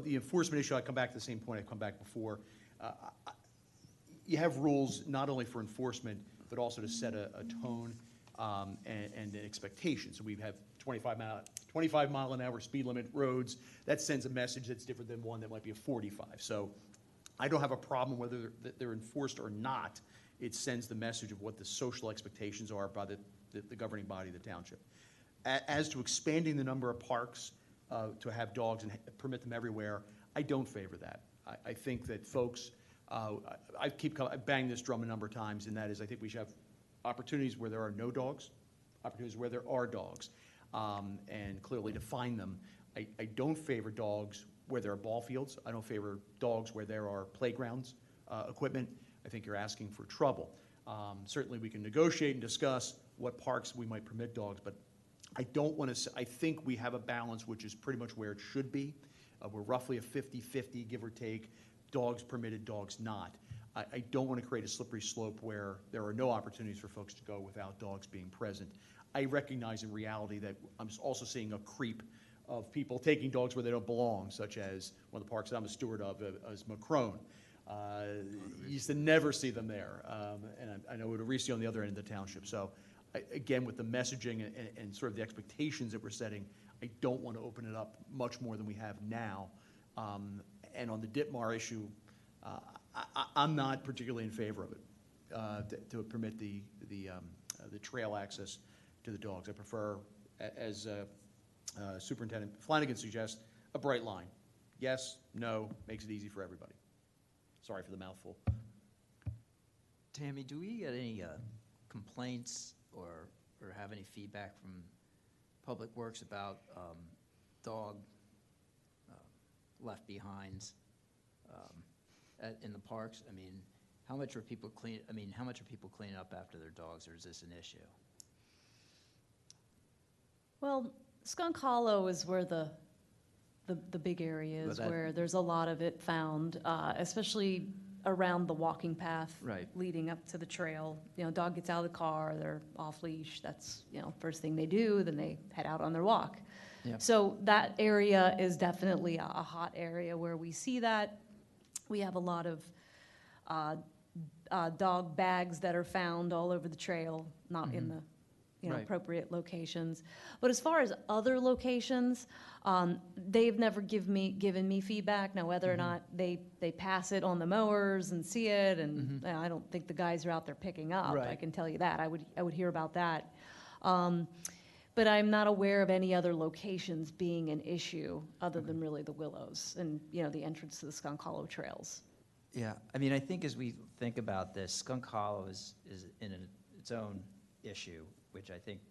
the enforcement issue, I come back to the same point I've come back before. You have rules not only for enforcement, but also to set a tone and an expectation. So we have 25 mile an hour speed limit roads. That sends a message that's different than one that might be a 45. So I don't have a problem whether they're enforced or not. It sends the message of what the social expectations are by the governing body of the township. As to expanding the number of parks to have dogs and permit them everywhere, I don't favor that. I think that folks, I bang this drum a number of times, and that is I think we should have opportunities where there are no dogs, opportunities where there are dogs, and clearly define them. I don't favor dogs where there are ball fields. I don't favor dogs where there are playgrounds, equipment. I think you're asking for trouble. Certainly we can negotiate and discuss what parks we might permit dogs, but I don't want to, I think we have a balance which is pretty much where it should be. We're roughly a 50-50, give or take, dogs permitted, dogs not. I don't want to create a slippery slope where there are no opportunities for folks to go without dogs being present. I recognize in reality that I'm also seeing a creep of people taking dogs where they don't belong, such as one of the parks I'm a steward of is Macrone. You used to never see them there, and I know Odorosio on the other end of the township. So, again, with the messaging and sort of the expectations that we're setting, I don't want to open it up much more than we have now. And on the Ditmar issue, I'm not particularly in favor of it, to permit the trail access to the dogs. I prefer, as Superintendent Flanagan suggests, a bright line. Yes, no, makes it easy for everybody. Sorry for the mouthful. Tammy, do we get any complaints or have any feedback from Public Works about dog left behinds in the parks? I mean, how much are people cleaning up after their dogs, or is this an issue? Well, Skunk Hollow is where the big area is, where there's a lot of it found, especially around the walking path Right. leading up to the trail. You know, dog gets out of the car, they're off leash. That's, first thing they do, then they head out on their walk. Yep. So that area is definitely a hot area where we see that. We have a lot of dog bags that are found all over the trail, not in the Right. appropriate locations. But as far as other locations, they've never given me feedback. Now, whether or not they pass it on the mowers and see it, and I don't think the guys are out there picking up. I Right. can tell you that. I would hear about that. But I'm not aware of any other locations being an issue other than really the Willows and, the entrance to the Skunk Hollow trails. Yeah, I mean, I think as we think about this, Skunk Hollow is in its own issue, which I think,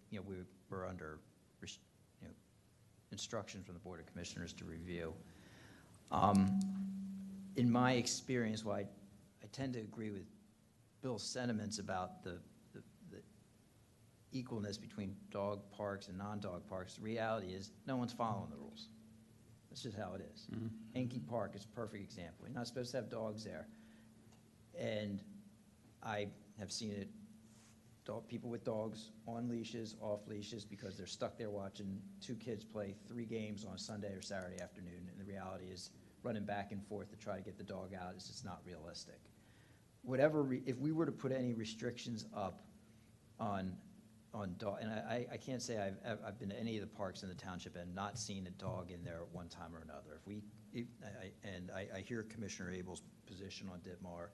we're under, instructions from the Board of Commissioners to review. In my experience, while I tend to agree with Bill's sentiments about the equalness between dog parks and non-dog parks, the reality is no one's following the rules. That's just how it is. Enki Park is a perfect example. You're not supposed to have dogs there. And I have seen it, people with dogs on leashes, off leashes, because they're stuck there watching two kids play 3 games on a Sunday or Saturday afternoon. And the reality is running back and forth to try to get the dog out is just not realistic. If we were to put any restrictions up on dog, and I can't say I've been to any of the parks in the township and not seen a dog in there at one time or another. I hear Commissioner Abel's position on Ditmar.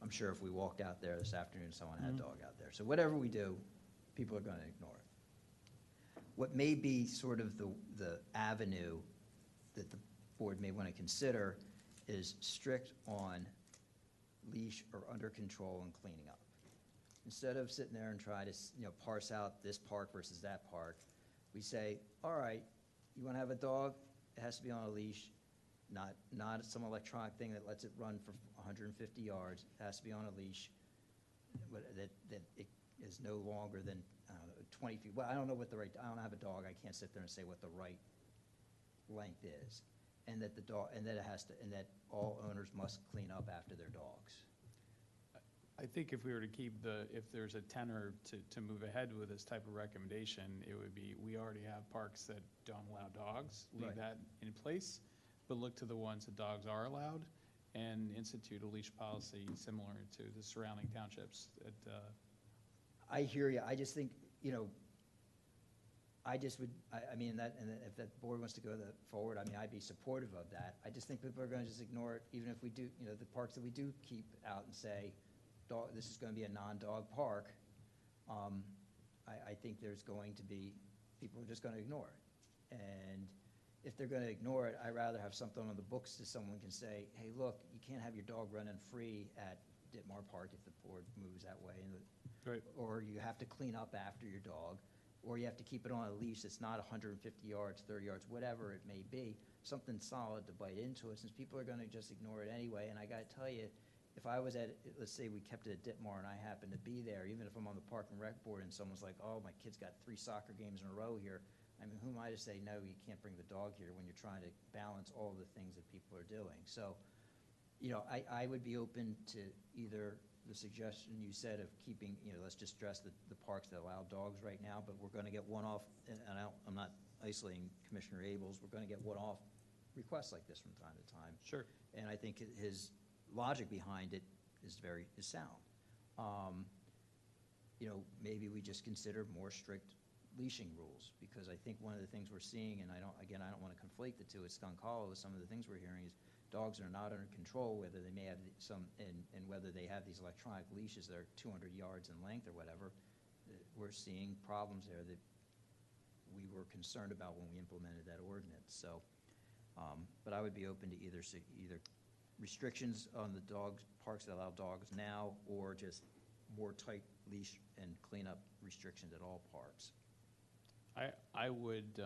I'm sure if we walked out there this afternoon, someone had a dog out there. So whatever we do, people are going to ignore it. What may be sort of the avenue that the board may want to consider is strict on leash or under control and cleaning up. Instead of sitting there and try to, parse out this park versus that park, we say, all right, you want to have a dog? It has to be on a leash, not some electronic thing that lets it run for 150 yards. It has to be on a leash that it is no longer than 20 feet. Well, I don't know what I don't have a dog. I can't sit there and say what the right length is, and that that all owners must clean up after their dogs. I think if we were to if there's a tenor to move ahead with this type of recommendation, it would be, we already have parks that don't allow dogs, leave Right. that in place, but look to the ones that dogs are allowed and institute a leash policy similar to the surrounding townships that, I hear you. I just think, I mean, and if that board wants to go forward, I mean, I'd be supportive of that. I just think people are going to just ignore it, even if we do, the parks that we do keep out and say, this is going to be a non-dog park. I think there's going to be, people are just going to ignore it. And if they're going to ignore it, I'd rather have something on the books that someone can say, hey, look, you can't have your dog running free at Ditmar Park if the board moves that way. Right. Or you have to clean up after your dog, or you have to keep it on a leash that's not 150 yards, 30 yards, whatever it may be, something solid to bite into it, since people are going to just ignore it anyway. And I got to tell you, if I was let's say we kept it at Ditmar and I happened to be there, even if I'm on the Park and Rec board and someone's like, oh, my kid's got 3 soccer games in a row here, I mean, who am I to say, no, you can't bring the dog here when you're trying to balance all the things that people are doing? So, I would be open to either the suggestion you said of keeping, let's just stress the parks that allow dogs right now, but we're going to get one-off, and I'm not isolating Commissioner Abel's, we're going to get one-off requests like this from time to time. Sure. And I think his logic behind it is sound. Maybe we just consider more strict leashing rules, because I think one of the things we're seeing, and I don't want to conflate the two at Skunk Hollow, some of the things we're hearing is dogs are not under control, whether they may have and whether they have these electronic leashes that are 200 yards in length or whatever. We're seeing problems there that we were concerned about when we implemented that ordinance. So, but I would be open to either restrictions on the parks that allow dogs now, or just more tight leash and cleanup restrictions at all parks. I would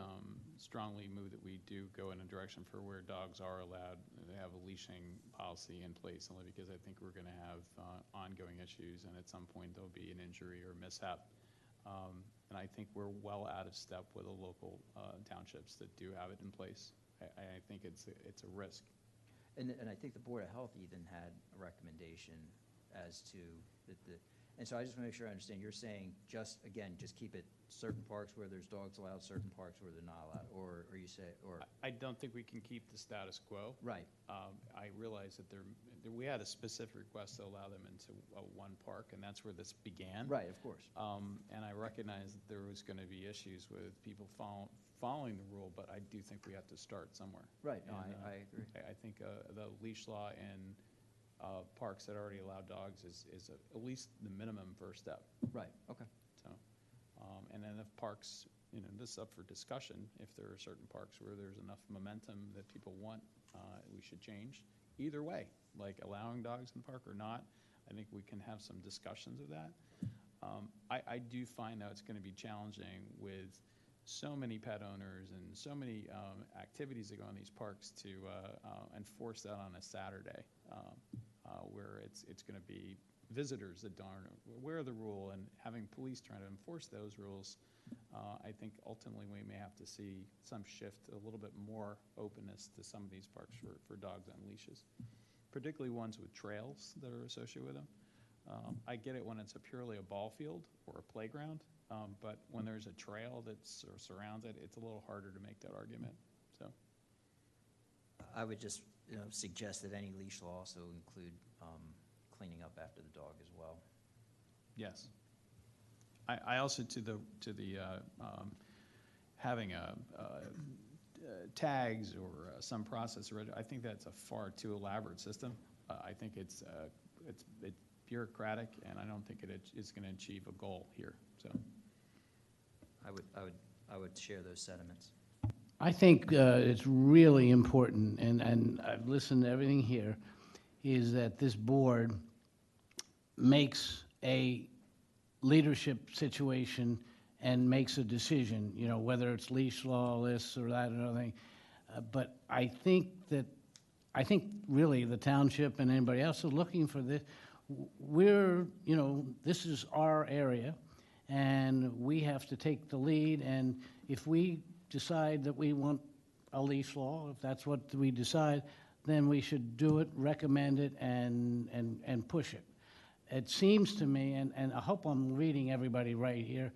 strongly move that we do go in a direction for where dogs are allowed to have a leashing policy in place, only because I think we're going to have ongoing issues, and at some point there'll be an injury or mishap. And I think we're well out of step with the local townships that do have it in place. I think it's a risk. And I think the Board of Health even had a recommendation as to And so I just want to make sure I understand, you're saying just, again, just keep it certain parks where there's dogs allowed, certain parks where they're not allowed, or you say, or, I don't think we can keep the status quo. right, I realize that we had a specific request to allow them into one park, and that's where this began. right, of course. And I recognize that there was going to be issues with people following the rule, but I do think we have to start somewhere. Right, no, And, I agree. I think the leash law in parks that already allow dogs is at least the minimum first step. Right, okay. So, and then if parks, this is up for discussion. If there are certain parks where there's enough momentum that people want, we should change. Either way, like allowing dogs in the park or not, I think we can have some discussions of that. I do find though it's going to be challenging with so many pet owners and so many activities that go in these parks to enforce that on a Saturday, where it's going to be visitors that aren't aware of the rule, and having police trying to enforce those rules. I think ultimately we may have to see some shift, a little bit more openness to some of these parks for dogs on leashes, particularly ones with trails that are associated with them. I get it when it's purely a ball field or a playground, but when there's a trail that surrounds it, it's a little harder to make that argument. So, I would just, suggest that any leash law also include cleaning up after the dog as well. yes. I also to the having tags or some process. I think that's a far too elaborate system. I think it's bureaucratic, and I don't think it's going to achieve a goal here. So, I would share those sentiments. I think it's really important, and I've listened to everything here, is that this board makes a leadership situation and makes a decision, whether it's leash law, this or that, or other thing. But I think really the township and anybody else is looking for this. This is our area, and we have to take the lead, and if we decide that we want a leash law, if that's what we decide, then we should do it, recommend it, and push it. It seems to me, and I hope I'm reading everybody right here,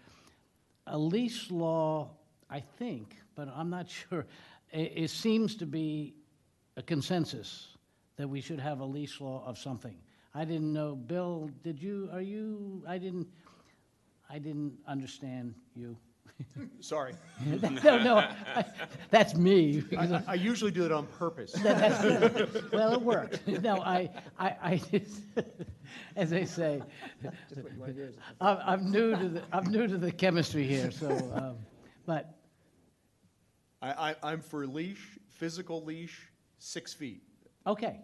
a leash law, I think, but I'm not sure, it seems to be a consensus that we should have a leash law of something. I didn't know, Bill, I didn't understand you. Sorry. No, that's me. I usually do it on purpose. That's good. Well, it worked. No, I as they say, I'm new to the chemistry here. So, but I'm for physical leash, 6 feet. okay,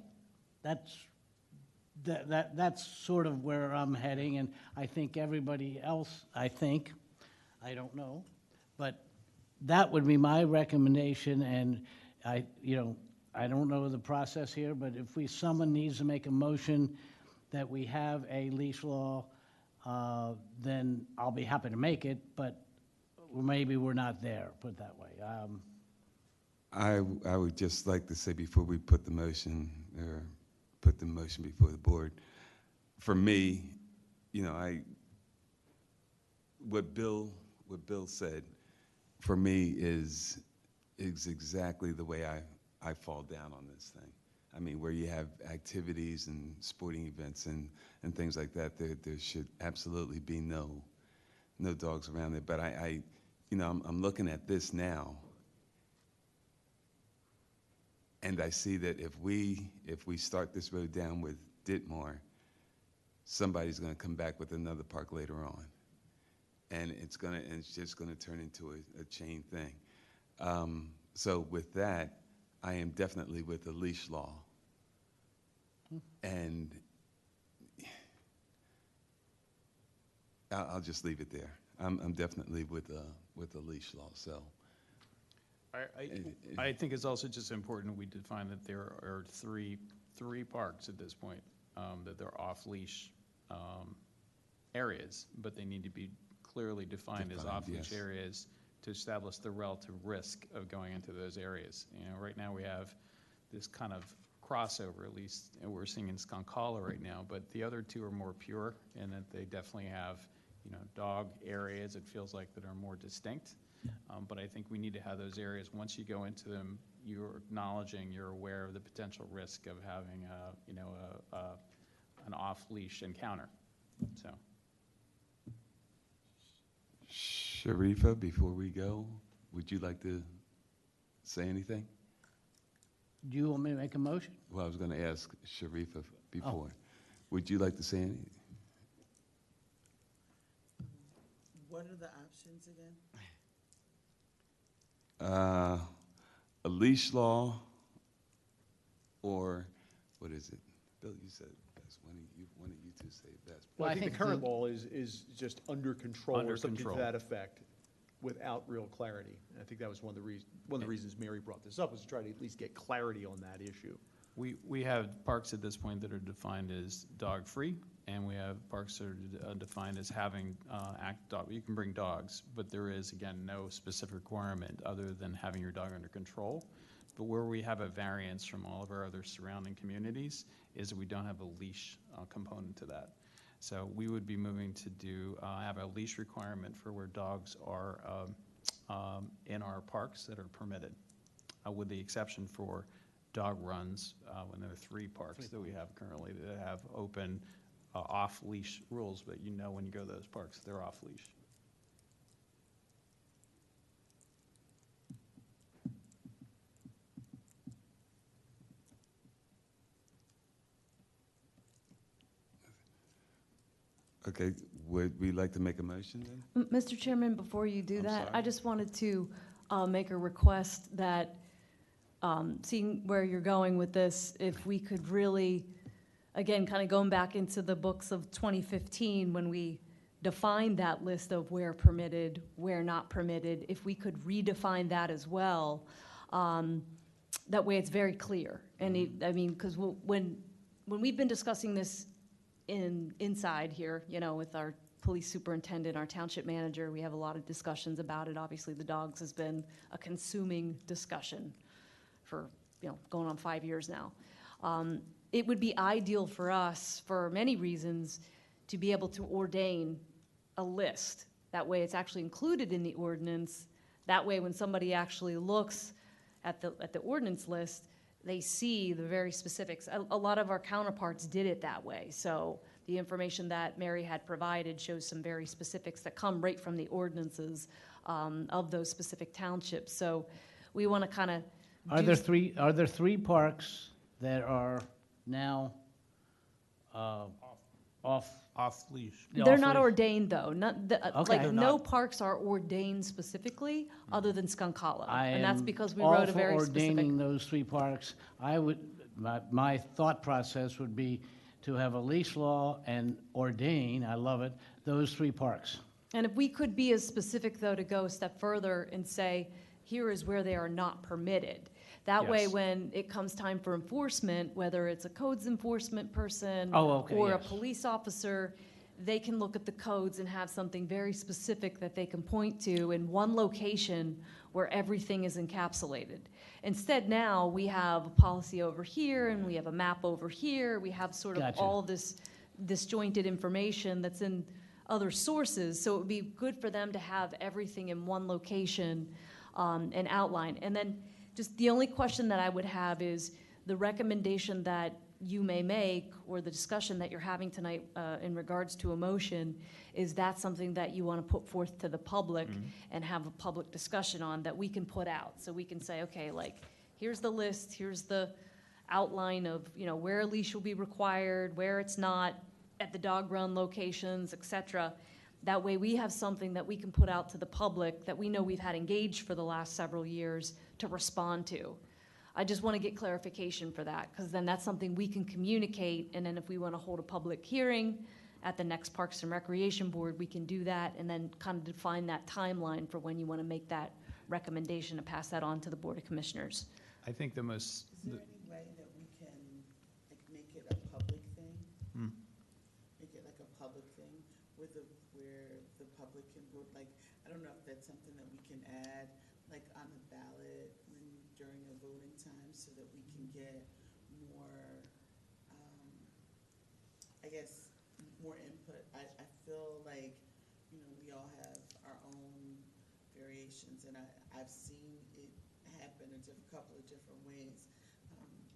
that's sort of where I'm heading, and I think everybody else. I don't know, but that would be my recommendation, and I don't know the process here, but if someone needs to make a motion that we have a leash law, then I'll be happy to make it, but maybe we're not there, put it that way. I would just like to say before we put the motion before the board, for me, what Bill said, for me is exactly the way I fall down on this thing. I mean, where you have activities and sporting events and things like that, there should absolutely be no dogs around there. But I'm looking at this now, and I see that if we start this road down with Ditmar, somebody's going to come back with another park later on. And it's just gonna turn into a chain thing. So with that, I am definitely with the leash law. And I'll just leave it there. I'm definitely with the leash law. So I think it's also just important we define that there are three parks at this point that they're off-leash areas, but they need to be clearly defined as off-leash yes. areas to establish the relative risk of going into those areas. Right now we have this kind of crossover, at least we're seeing in Skonkala right now, but the other two are more pure in that they definitely have, dog areas, it feels like, that are more distinct. But I think we need to have those areas, once you go into them, you're acknowledging, you're aware of the potential risk of having an off-leash encounter, so. Sharifa, before we go, would you like to say anything? Do you want me to make a motion? Well, I was going to ask Sharifa before. Would you like to say anything? What are the options again? A leash law, or what is it? Bill, you said best. One of you two say best. Well, Well, I I think the think current the- law is just under control Under or something to control. that effect, without real clarity. And I think that was one of the reasons Mary brought this up, was to try to at least get clarity on that issue. We have parks at this point that are defined as dog-free, and we have parks that are defined as having dog. You can bring dogs, but there is, again, no specific requirement other than having your dog under control. But where we have a variance from all of our other surrounding communities is that we don't have a leash component to that. So we would be moving to have a leash requirement for where dogs are in our parks that are permitted, with the exception for dog runs, when there are 3 parks that we have currently that have open, off-leash rules, but when you go to those parks, they're off-leash. Okay, would we like to make a motion then? Mr. Chairman, before you do I'm that, sorry. I just wanted to make a request that, seeing where you're going with this, if we could really, again, kind of going back into the books of 2015, when we defined that list of where permitted, where not permitted, if we could redefine that as well, that way it's very clear. And because when we've been discussing this inside here, with our police superintendent, our township manager, we have a lot of discussions about it. Obviously, the dogs has been a consuming discussion for, going on 5 years now. It would be ideal for us, for many reasons, to be able to ordain a list. That way it's actually included in the ordinance. That way when somebody actually looks at the ordinance list, they see the very specifics. A lot of our counterparts did it that way. So the information that Mary had provided shows some very specifics that come right from the ordinances of those specific townships. So we want to kind of Are there 3 parks that are now off? Off-leash. They're not off-leash? ordained, though. Okay. Like, no parks are ordained specifically, other than Skonkala. And that's because we I am wrote a very all for specific. ordaining those 3 parks. My thought process would be to have a leash law and ordain, I love it, those 3 parks. And if we could be as specific, though, to go a step further and say, here is where they are not permitted. That way, Yes. when it comes time for enforcement, whether it's a codes enforcement person Oh, okay, or a yes. police officer, they can look at the codes and have something very specific that they can point to in one location where everything is encapsulated. Instead, now, we have a policy over here, and we have a map over here. We have sort of Gotcha. all this disjointed information that's in other sources. So it would be good for them to have everything in one location and outline. And then just the only question that I would have is the recommendation that you may make, or the discussion that you're having tonight in regards to a motion, is that something that you want to put forth to the public and have a public discussion on that we can put out? So we can say, okay, like, here's the list, here's the outline of, where a leash will be required, where it's not, at the dog run locations, et cetera. That way we have something that we can put out to the public that we know we've had engaged for the last several years to respond to. I just want to get clarification for that, because then that's something we can communicate, and then if we want to hold a public hearing at the next Parks and Recreation Board, we can do that, and then kind of define that timeline for when you want to make that recommendation to pass that on to the Board of Commissioners. I think the most, Is there any way that we can, like, make it a public thing? Make it like a public thing where the public can vote, like, I don't know if that's something that we can add, like, on the ballot during a voting time, so that we can get more, I guess, more input. I feel like, you know, we all have our own variations, and I've seen it happen in a couple of different ways.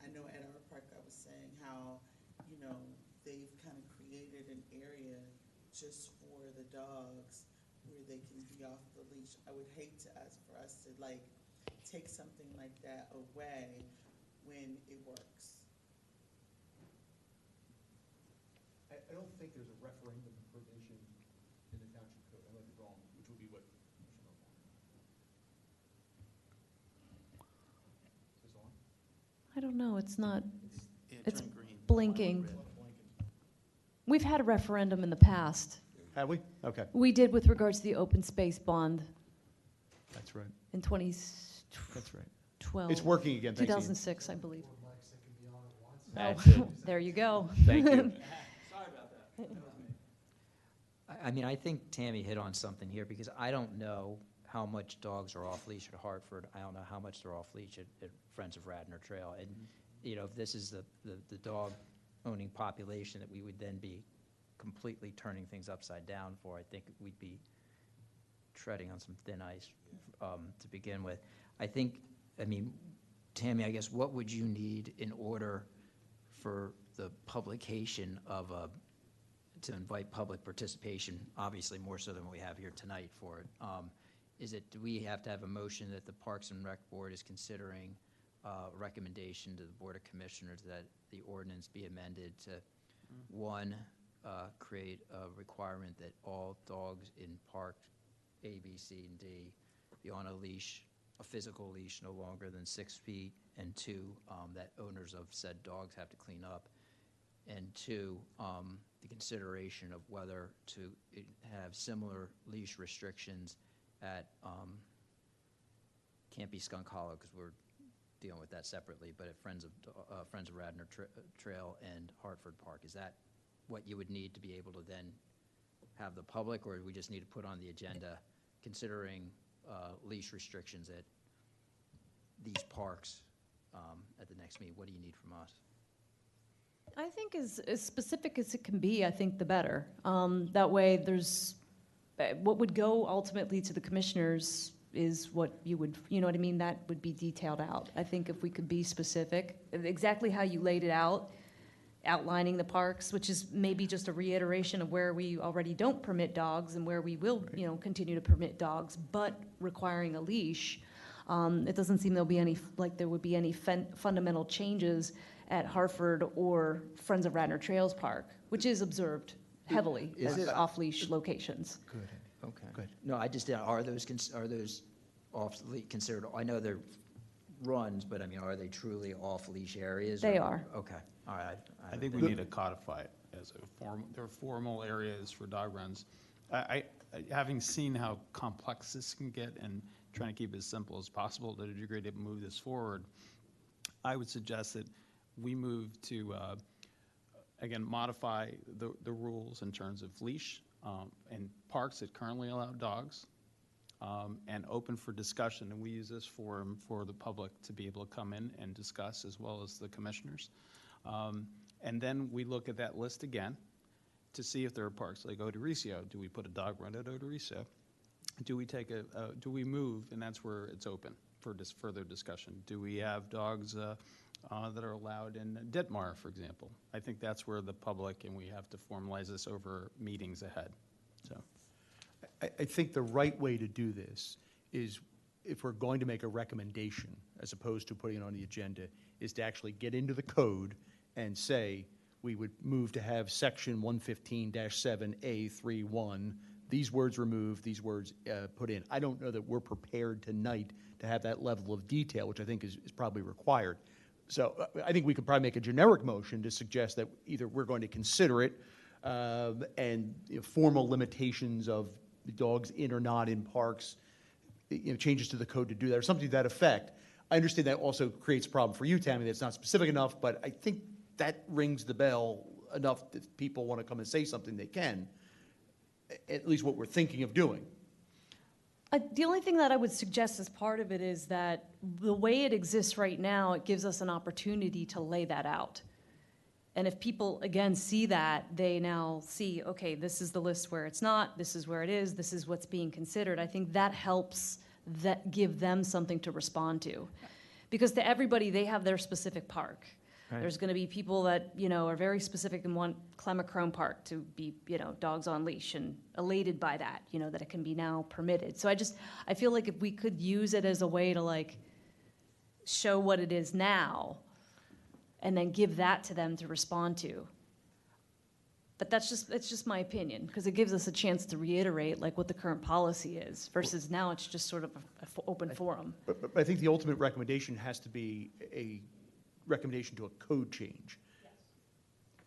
I know at our park, I was saying how, you know, they've kind of created an area just for the dogs where they can be off the leash. I would hate for us to like take something like that away when it works. I don't think there's a referendum provision in the township code. I might be wrong, which would be what. Is this on? I don't know, it's not, Yeah, It's turn green. blinking. Red. We've had a referendum in the past. Have we? Okay, We did with regards to the open space bond that's right. in 2012. That's right. It's 12, working again, thanks, Ian. 2006, I believe. That's it. There you go. Thank you. I mean, I think Tammy hit on something here, because I don't know how much dogs are off-leash at Hartford. I don't know how much they're off-leash at Friends of Radnor Trail. And, you know, if this is the dog-owning population that we would then be completely turning things upside down for, I think we'd be treading on some thin ice to begin with. I mean, Tammy, I guess, what would you need in order for the publication of to invite public participation, obviously more so than what we have here tonight for it? Do we have to have a motion that the Parks and Rec Board is considering a recommendation to the Board of Commissioners that the ordinance be amended to, one, create a requirement that all dogs in park A, B, C, and D be on a leash, a physical leash no longer than 6 feet, and two, that owners of said dogs have to clean up, and two, the consideration of whether to have similar leash restrictions at, can't be Skunk Hollow because we're dealing with that separately, but at Friends of Radnor Trail and Hartford Park. Is that what you would need to be able to then have the public, or do we just need to put on the agenda considering leash restrictions at these parks at the next meeting? What do you need from us? I think as specific as it can be, I think the better. That way there's, what would go ultimately to the commissioners is what you would, you know what I mean? That would be detailed out. I think if we could be specific, exactly how you laid it out, outlining the parks, which is maybe just a reiteration of where we already don't permit dogs and where we will, you know, continue to permit dogs, but requiring a leash. It doesn't seem there would be any fundamental changes at Hartford or Friends of Radnor Trails Park, which is observed heavily Is as it? off-leash locations. Good. Okay. Good. No, I just, are those considered, I know they're runs, but I mean, are they truly off-leash areas? They or- are. Okay, all right. I think we need to codify it as there are formal areas for dog runs. Having seen how complex this can get and trying to keep it as simple as possible to a degree to move this forward, I would suggest that we move to, again, modify the rules in terms of leash and parks that currently allow dogs, and open for discussion. And we use this forum for the public to be able to come in and discuss, as well as the commissioners. And then we look at that list again to see if there are parks like Odoricio. Do we put a dog run at Odoricio? Do we do we move, and that's where it's open for further discussion. Do we have dogs that are allowed in Ditmar, for example? I think that's where the public, and we have to formalize this over meetings ahead, so. I think the right way to do this is, if we're going to make a recommendation, as opposed to putting it on the agenda, is to actually get into the code and say, we would move to have section 115-7A31, these words removed, these words put in. I don't know that we're prepared tonight to have that level of detail, which I think is probably required. So I think we could probably make a generic motion to suggest that either we're going to consider it, and formal limitations of dogs in or not in parks, changes to the code to do that, or something to that effect. I understand that also creates a problem for you, Tammy, that's not specific enough, but I think that rings the bell enough that people want to come and say something, they can, at least what we're thinking of doing. The only thing that I would suggest as part of it is that the way it exists right now, it gives us an opportunity to lay that out. And if people, again, see that, they now see, okay, this is the list where it's not, this is where it is, this is what's being considered. I think that helps that give them something to respond to. Because to everybody, they have their specific park. Right. There's gonna be people that, are very specific and want Clemacrone Park to be, dogs on leash and elated by that, that it can be now permitted. So I feel like if we could use it as a way to like show what it is now and then give that to them to respond to. But it's just my opinion, because it gives us a chance to reiterate like what the current policy is versus now it's just sort of an open forum. But I think the ultimate recommendation has to be a recommendation to a code change.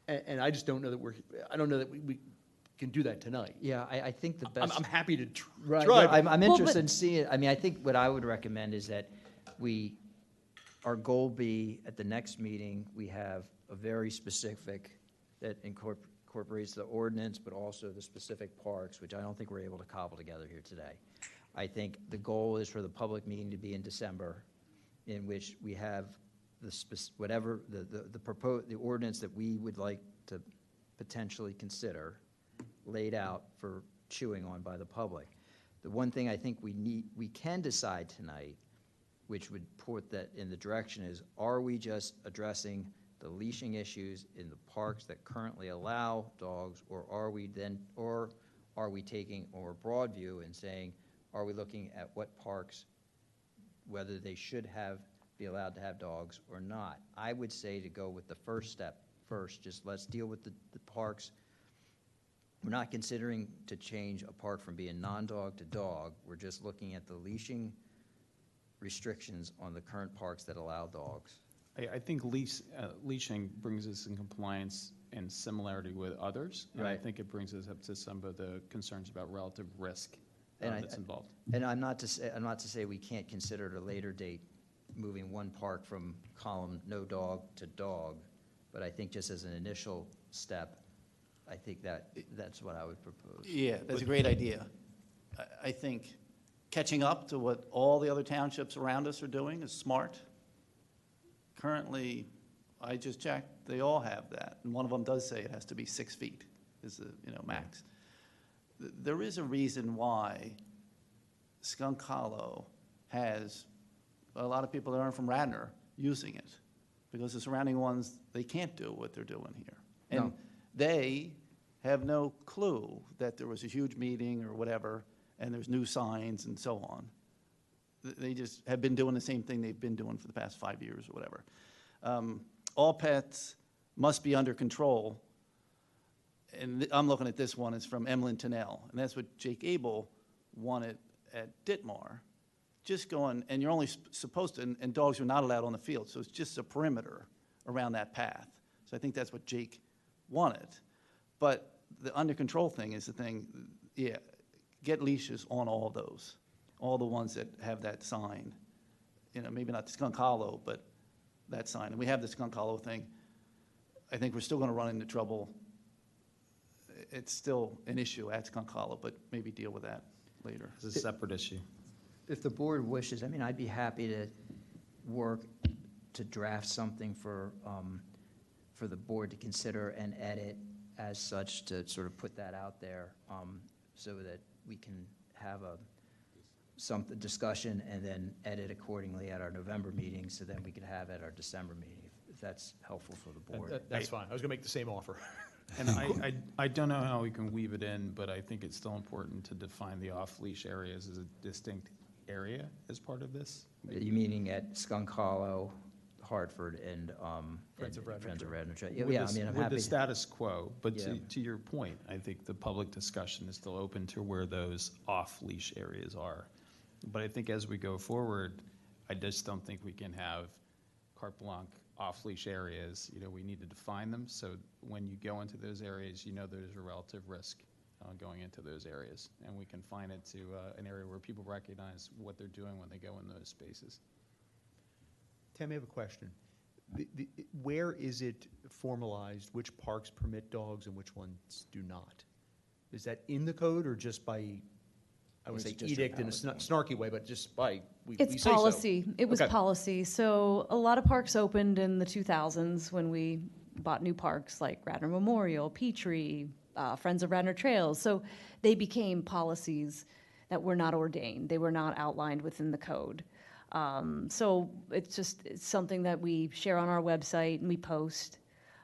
And I just don't know that I don't know that we can do that tonight. Yeah, I think the best. I'm happy to Right, try. yeah, but- I'm Well, interested but- in seeing, I think what I would recommend is that our goal be, at the next meeting, we have a very specific, that incorporates the ordinance, but also the specific parks, which I don't think we're able to cobble together here today. I think the goal is for the public meeting to be in December, in which we have the ordinance that we would like to potentially consider laid out for chewing on by the public. The one thing I think we can decide tonight, which would put that in the direction, is are we just addressing the leashing issues in the parks that currently allow dogs, or are we taking a more broad view and saying, are we looking at what parks, whether they should be allowed to have dogs or not? I would say to go with the first step first, just let's deal with the parks. We're not considering to change a park from being non-dog to dog. We're just looking at the leashing restrictions on the current parks that allow dogs. I think leashing brings us in compliance and similarity with others. And I Right. think it brings us up to some of the concerns about relative risk And that's involved. And I'm not to say we can't consider at a later date moving one park from column no dog to dog, but I think just as an initial step, I think that's what I would propose. Yeah, that's a great idea. I think catching up to what all the other townships around us are doing is smart. Currently, I just checked, they all have that, and one of them does say it has to be 6 feet is the, max. There is a reason why Skunk Hollow has a lot of people that aren't from Radnor using it, because the surrounding ones, they can't do what they're doing here. And No. they have no clue that there was a huge meeting or whatever, and there's new signs and so on. They just have been doing the same thing they've been doing for the past 5 years or whatever. All pets must be under control. And I'm looking at this one, it's from Emlyn Tennell, and that's what Jake Abel wanted at Ditmar. Just going, and you're only supposed to, and dogs are not allowed on the field, so it's just a perimeter around that path. So I think that's what Jake wanted. But the under control thing is the thing, yeah, get leashes on all those, all the ones that have that sign. Maybe not the Skunk Hollow, but that sign. And we have the Skunk Hollow thing. I think we're still going to run into trouble. It's still an issue at Skunk Hollow, but maybe deal with that later. It's a separate issue. If the board wishes, I'd be happy to work to draft something for the board to consider and edit as such, to sort of put that out there, so that we can have some discussion and then edit accordingly at our November meeting, so then we can have at our December meeting, if that's helpful for the board. That's fine. I was going to make the same offer. And I don't know how we can weave it in, but I think it's still important to define the off-leash areas as a distinct area as part of this. You meaning at Skunk Hollow, Hartford, and Friends of Radnor Friends of Trail. Radnor Trail. With Yeah, the- I'm with happy. the status quo, but Yeah. to your point, I think the public discussion is still open to where those off-leash areas are. But I think as we go forward, I just don't think we can have carte blanche off-leash areas. We need to define them, so when you go into those areas, there's a relative risk going into those areas. And we confine it to an area where people recognize what they're doing when they go in those spaces. Tim, I have a question. Where is it formalized, which parks permit dogs and which ones do not? Is that in the code or just by I would Is say it just a edict in a snarky way, but just we say It's so. policy. It was Okay. policy. So a lot of parks opened in the 2000s when we bought new parks like Radnor Memorial, Petrie, Friends of Radnor Trails. So they became policies that were not ordained. They were not outlined within the code. So it's something that we share on our website and we post.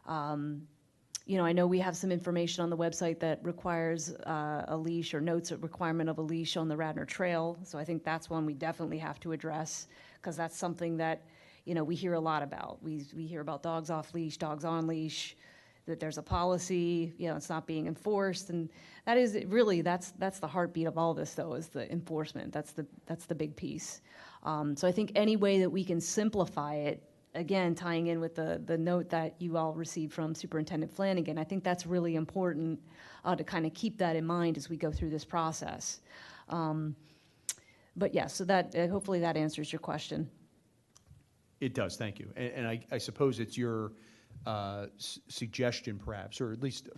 I know we have some information on the website that requires a leash or notes a requirement of a leash on the Radnor Trail. So I think that's one we definitely have to address because that's something that, we hear a lot about. We hear about dogs off leash, dogs on leash, that there's a policy, it's not being enforced. And that is really, that's the heartbeat of all this though, is the enforcement. That's the big piece. So I think any way that we can simplify it, again, tying in with the note that you all received from Superintendent Flanagan, I think that's really important to kind of keep that in mind as we go through this process. But yeah, so that hopefully that answers your question. It does, thank you. And I suppose it's your suggestion perhaps, or at least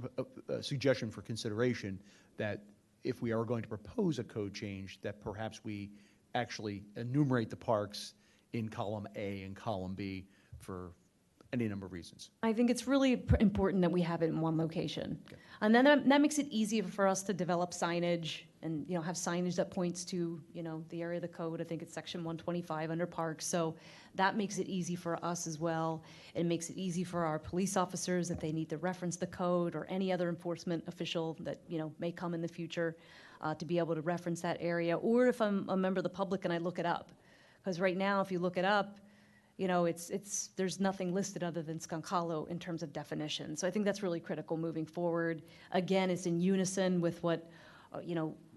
a suggestion for consideration, that if we are going to propose a code change, that perhaps we actually enumerate the parks in column A and column B for any number of reasons. I think it's really important that we have it in one location. Okay. And then that makes it easier for us to develop signage and, have signage that points to, the area of the code. I think it's section 125 under parks. So that makes it easy for us as well. It makes it easy for our police officers if they need to reference the code or any other enforcement official that, may come in the future to be able to reference that area. Or if I'm a member of the public and I look it up. Because right now, if you look it up, there's nothing listed other than Skunk Hollow in terms of definition. So I think that's really critical moving forward. Again, it's in unison with what,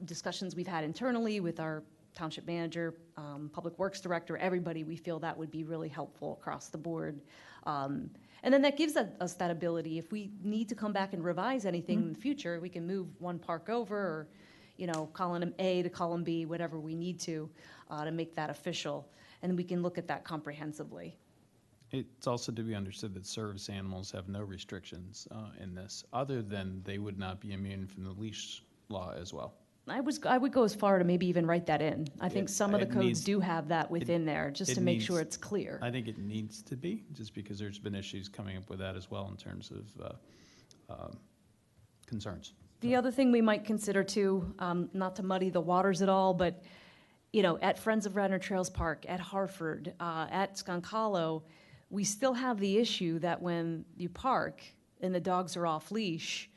discussions we've had internally with our township manager, public works director, everybody. We feel that would be really helpful across the board. And then that gives us that ability. If we need to come back and revise anything in the future, we can move one park over or, column A to column B, whatever we need to make that official. And we can look at that comprehensively. It's also to be understood that service animals have no restrictions in this, other than they would not be immune from the leash law as well. I would go as far to maybe even write that in. I think some of the it codes needs- do have that within there, just it to make needs- sure it's clear. I think it needs to be, just because there's been issues coming up with that as well in terms of concerns. The other thing we might consider too, not to muddy the waters at all, but, at Friends of Radnor Trails Park, at Hartford, at Skunk Hollow, we still have the issue that when you park and the dogs are off leash,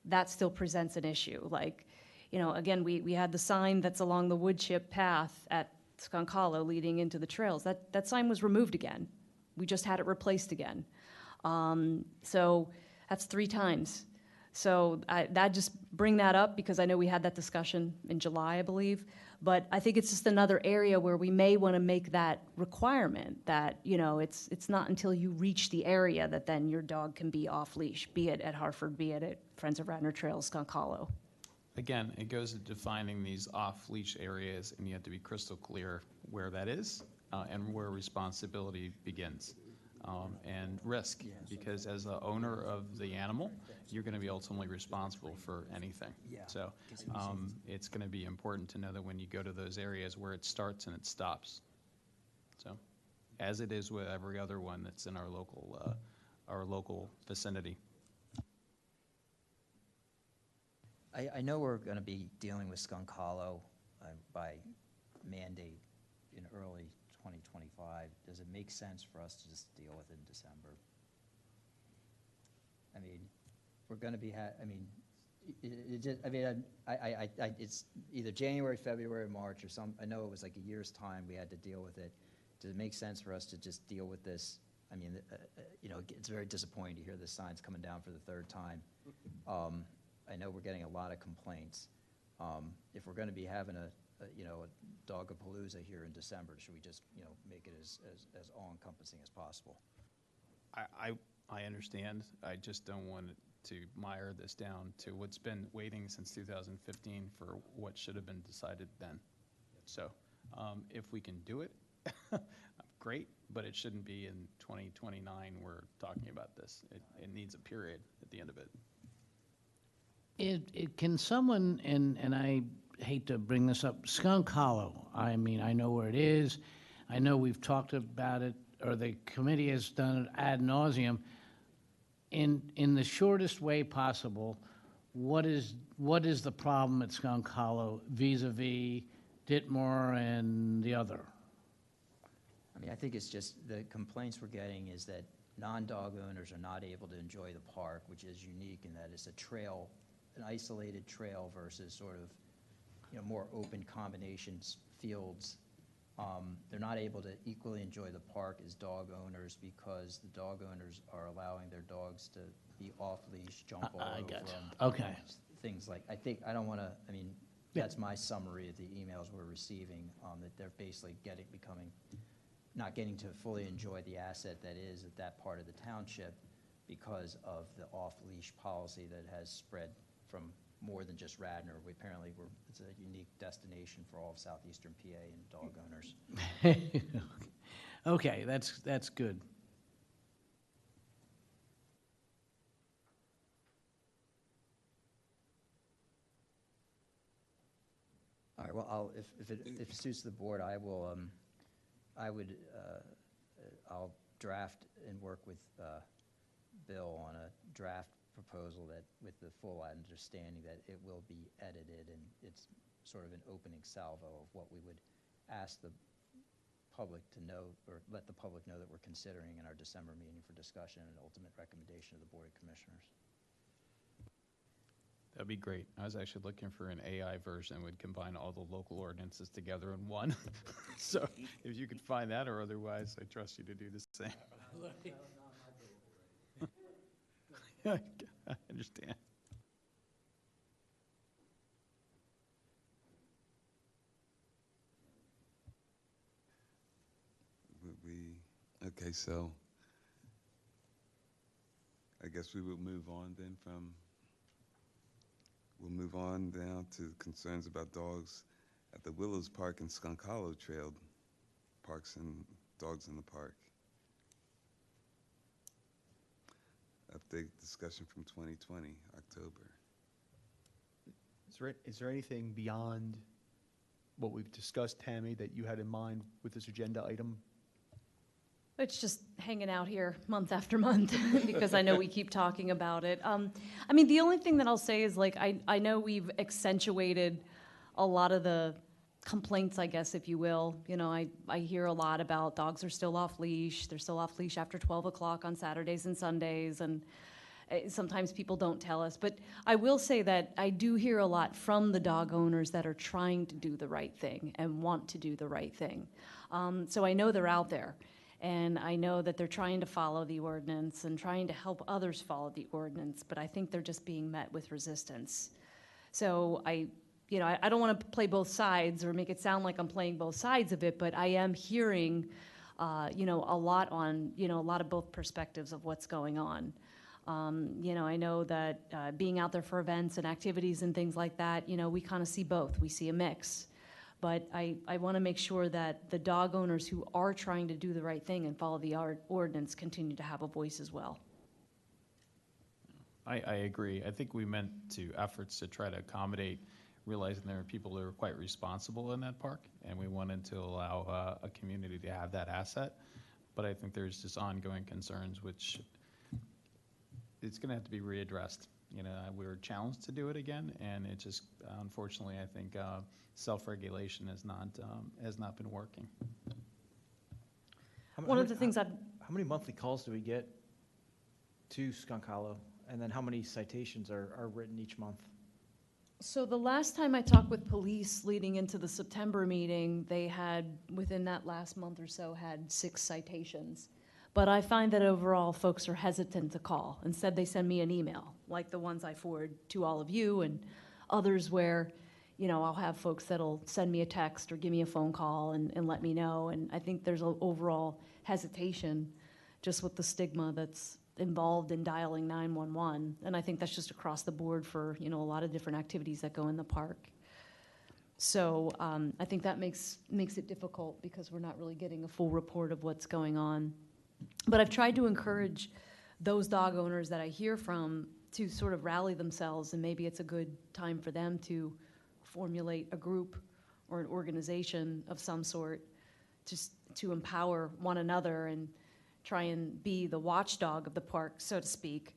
that still presents an issue. Like, again, we had the sign that's along the wood chip path at Skunk Hollow leading into the trails. That sign was removed again. We just had it replaced again. So that's 3 times. So that just bring that up because I know we had that discussion in July, I believe. But I think it's just another area where we may want to make that requirement that, it's not until you reach the area that then your dog can be off leash, be it at Hartford, be it at Friends of Radnor Trails, Skunk Hollow. Again, it goes to defining these off-leash areas, and you have to be crystal clear where that is and where responsibility begins. And risk, because as the owner of the animal, you're going to be ultimately responsible for anything. So it's going to be important to know that when you go to those areas where it starts and it stops. So, as it is with every other one that's in our local vicinity. I know we're going to be dealing with Skunk Hollow by mandate in early 2025. Does it make sense for us to just deal with it in December? I mean, we're going to be, it's either January, February, March, or I know it was like a year's time we had to deal with it. Does it make sense for us to just deal with this? I mean, it's very disappointing to hear the signs coming down for the 3rd time. I know we're getting a lot of complaints. If we're going to be having a dog-a-palooza here in December, should we just, make it as all-encompassing as possible? I understand. I just don't want to mire this down to what's been waiting since 2015 for what should have been decided then. So if we can do it, great, but it shouldn't be in 2029 we're talking about this. It needs a period at the end of it. Can someone, and I hate to bring this up, Skunk Hollow, I mean, I know where it is. I know we've talked about it, or the committee has done it ad nauseum. In the shortest way possible, what is the problem at Skunk Hollow vis-à-vis Ditmore and the other? I mean, I think it's just, the complaints we're getting is that non-dog owners are not able to enjoy the park, which is unique in that it's a trail, an isolated trail versus sort of, more open combinations, fields. They're not able to equally enjoy the park as dog owners because the dog owners are allowing their dogs to be off-leash, jump all I over got them. you. Okay. Things like, I don't want to, that's my summary of the emails we're receiving, that they're basically not getting to fully enjoy the asset that is at that part of the township because of the off-leash policy that has spread from more than just Radnor. It's a unique destination for all of southeastern PA and dog owners. Okay, that's good. All right, well, if it suits the board, I'll draft and work with Bill on a draft proposal that, with the full understanding that it will be edited, and it's sort of an opening salvo of what we would ask the public to know, or let the public know that we're considering in our December meeting for discussion and ultimate recommendation of the Board of Commissioners. That'd be great. I was actually looking for an AI version that would combine all the local ordinances together in one. So if you could find that, or otherwise, I trust you to do the same. I understand. Okay, so I guess we will move on then we'll move on down to concerns about dogs at the Willows Park and Skunk Hollow Trail, parks and dogs in the park. Update discussion from 2020, October. Is there anything beyond what we've discussed, Tammy, that you had in mind with this agenda item? It's just hanging out here month after month because I know we keep talking about it. The only thing that I'll say is, I know we've accentuated a lot of the complaints, I guess, if you will. I hear a lot about dogs are still off leash. They're still off leash after 12 o'clock on Saturdays and Sundays, and sometimes people don't tell us. But I will say that I do hear a lot from the dog owners that are trying to do the right thing and want to do the right thing. So I know they're out there. And I know that they're trying to follow the ordinance and trying to help others follow the ordinance, but I think they're just being met with resistance. So I don't want to play both sides or make it sound like I'm playing both sides of it, but I am hearing, a lot of both perspectives of what's going on. I know that being out there for events and activities and things like that, we kind of see both. We see a mix. But I want to make sure that the dog owners who are trying to do the right thing and follow the ordinance continue to have a voice as well. I agree. I think we meant to efforts to try to accommodate, realizing there are people who are quite responsible in that park, and we wanted to allow a community to have that asset. But I think there's just ongoing concerns, which it's going to have to be readdressed. We were challenged to do it again, and it just, unfortunately, I think self-regulation has not been working. One of the things How many monthly calls do we get to Skunk Hollow? And then how many citations are written each month? So the last time I talked with police leading into the September meeting, they had, within that last month or so, had 6 citations. But I find that overall folks are hesitant to call. Instead, they send me an email, like the ones I forward to all of you, and others where, I'll have folks that'll send me a text or give me a phone call and let me know. And I think there's an overall hesitation just with the stigma that's involved in dialing 911. And I think that's just across the board for, a lot of different activities that go in the park. So I think that makes it difficult because we're not really getting a full report of what's going on. But I've tried to encourage those dog owners that I hear from to sort of rally themselves, and maybe it's a good time for them to formulate a group or an organization of some sort just to empower one another and try and be the watchdog of the park, so to speak.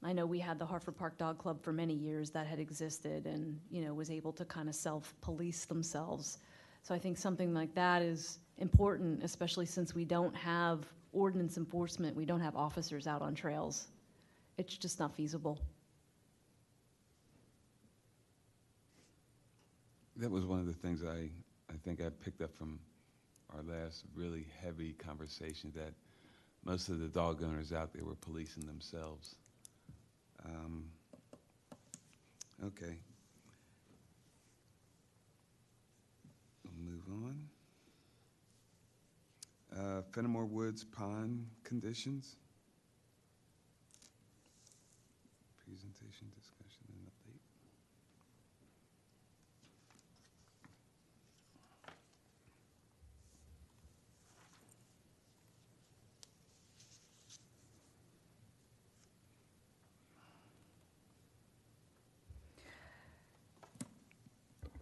I know we had the Hartford Park Dog Club for many years that had existed and, you know, was able to kind of self-police themselves. So I think something like that is important, especially since we don't have ordinance enforcement, we don't have officers out on trails. It's just not feasible. That was one of the things I think I picked up from our last really heavy conversation, that most of the dog owners out there were policing themselves. Okay. We'll move on. Fenimore Woods Pond conditions. Presentation, discussion, and update.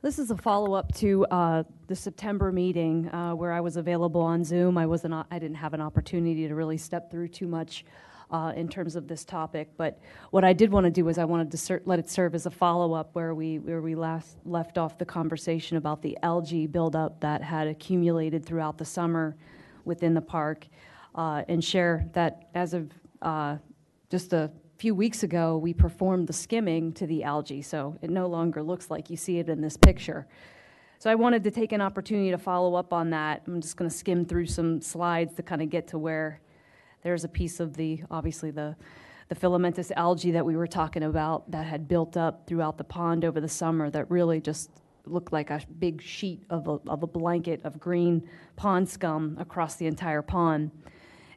This is a follow-up to the September meeting where I was available on Zoom. I didn't have an opportunity to really step through too much in terms of this topic. But what I did want to do is I wanted to let it serve as a follow-up where we last left off the conversation about the algae buildup that had accumulated throughout the summer within the park, and share that as of just a few weeks ago, we performed the skimming to the algae, so it no longer looks like you see it in this picture. So I wanted to take an opportunity to follow up on that. I'm just going to skim through some slides to kind of get to where there's a piece of obviously the filamentous algae that we were talking about that had built up throughout the pond over the summer that really just looked like a big sheet of a blanket of green pond scum across the entire pond.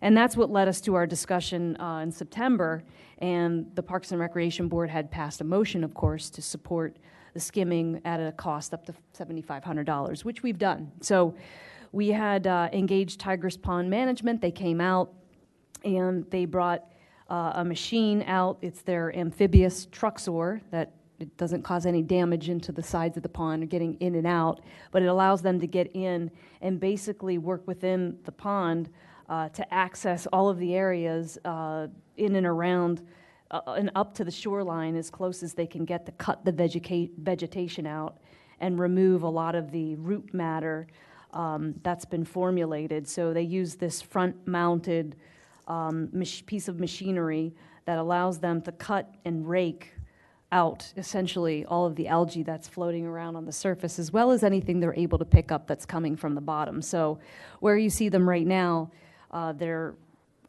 And that's what led us to our discussion in September, and the Parks and Recreation Board had passed a motion, of course, to support the skimming at a cost up to $7,500, which we've done. So we had engaged Tigris Pond Management. They came out, and they brought a machine out. It's their amphibious truxor that it doesn't cause any damage into the sides of the pond or getting in and out, but it allows them to get in and basically work within the pond to access all of the areas in and around and up to the shoreline as close as they can get to cut the vegetation out and remove a lot of the root matter that's been formulated. So they use this front-mounted piece of machinery that allows them to cut and rake out essentially all of the algae that's floating around on the surface, as well as anything they're able to pick up that's coming from the bottom. So where you see them right now, they're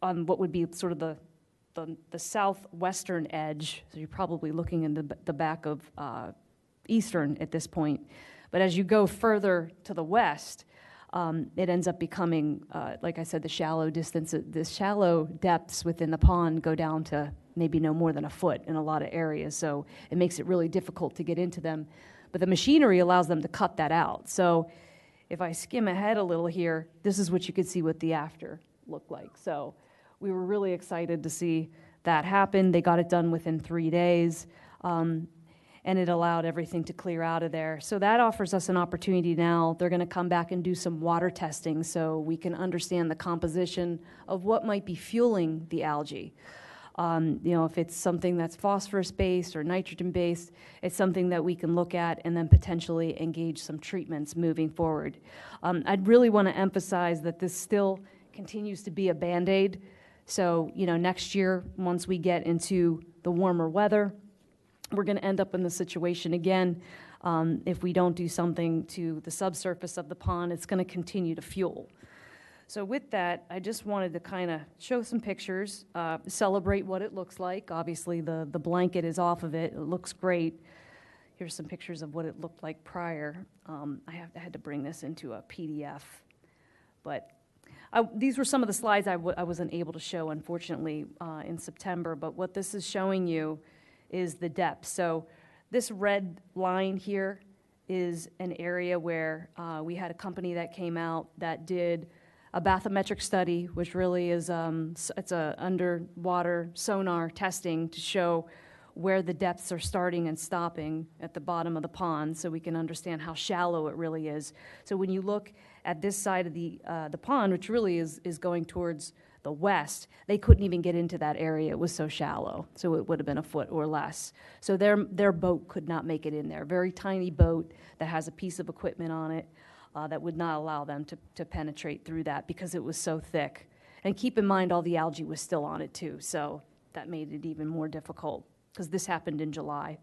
on what would be sort of the southwestern edge, so you're probably looking in the back of eastern at this point. But as you go further to the west, it ends up becoming, like I said, the shallow depths within the pond go down to maybe no more than a foot in a lot of areas, so it makes it really difficult to get into them. But the machinery allows them to cut that out. So if I skim ahead a little here, this is what you could see what the after looked like. So we were really excited to see that happen. They got it done within 3 days, and it allowed everything to clear out of there. So that offers us an opportunity now. They're going to come back and do some water testing so we can understand the composition of what might be fueling the algae. If it's something that's phosphorus-based or nitrogen-based, it's something that we can look at and then potentially engage some treatments moving forward. I'd really want to emphasize that this still continues to be a Band-Aid. So, next year, once we get into the warmer weather, we're going to end up in the situation again. If we don't do something to the subsurface of the pond, it's going to continue to fuel. So with that, I just wanted to kind of show some pictures, celebrate what it looks like. Obviously, the blanket is off of it. It looks great. Here's some pictures of what it looked like prior. I had to bring this into a PDF. But these were some of the slides I wasn't able to show, unfortunately, in September. But what this is showing you is the depth. So this red line here is an area where we had a company that came out that did a bathymetric study, which really is it's a underwater sonar testing to show where the depths are starting and stopping at the bottom of the pond so we can understand how shallow it really is. So when you look at this side of the pond, which really is going towards the west, they couldn't even get into that area. It was so shallow. So it would have been a foot or less. So their boat could not make it in there. Very tiny boat that has a piece of equipment on it that would not allow them to penetrate through that because it was so thick. And keep in mind, all the algae was still on it too. So that made it even more difficult because this happened in July.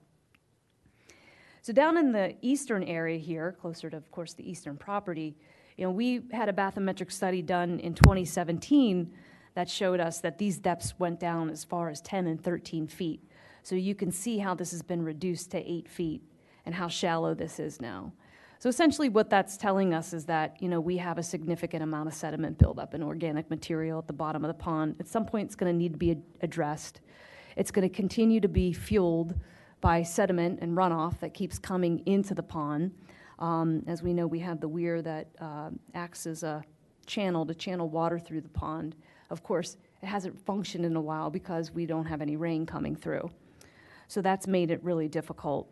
So down in the eastern area here, closer to, of course, the eastern property, we had a bathymetric study done in 2017 that showed us that these depths went down as far as 10 and 13 feet. So you can see how this has been reduced to 8 feet and how shallow this is now. So essentially what that's telling us is that, we have a significant amount of sediment buildup and organic material at the bottom of the pond. At some point, it's going to need to be addressed. It's going to continue to be fueled by sediment and runoff that keeps coming into the pond. As we know, we have the weir that acts as a channel to channel water through the pond. Of course, it hasn't functioned in a while because we don't have any rain coming through. So that's made it really difficult.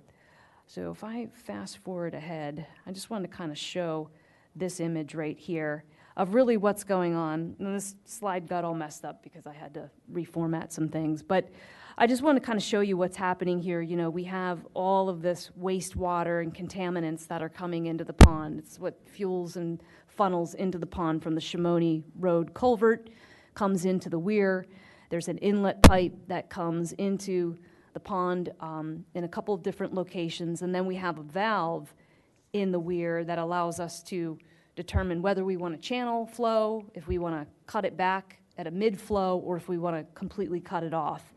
So if I fast forward ahead, I just wanted to kind of show this image right here of really what's going on. And this slide got all messed up because I had to reformat some things. But I just want to kind of show you what's happening here. We have all of this wastewater and contaminants that are coming into the pond. It's what fuels and funnels into the pond from the Shimoni Road culvert, comes into the weir. There's an inlet pipe that comes into the pond in a couple of different locations, and then we have a valve in the weir that allows us to determine whether we want to channel flow, if we want to cut it back at a mid-flow, or if we want to completely cut it off.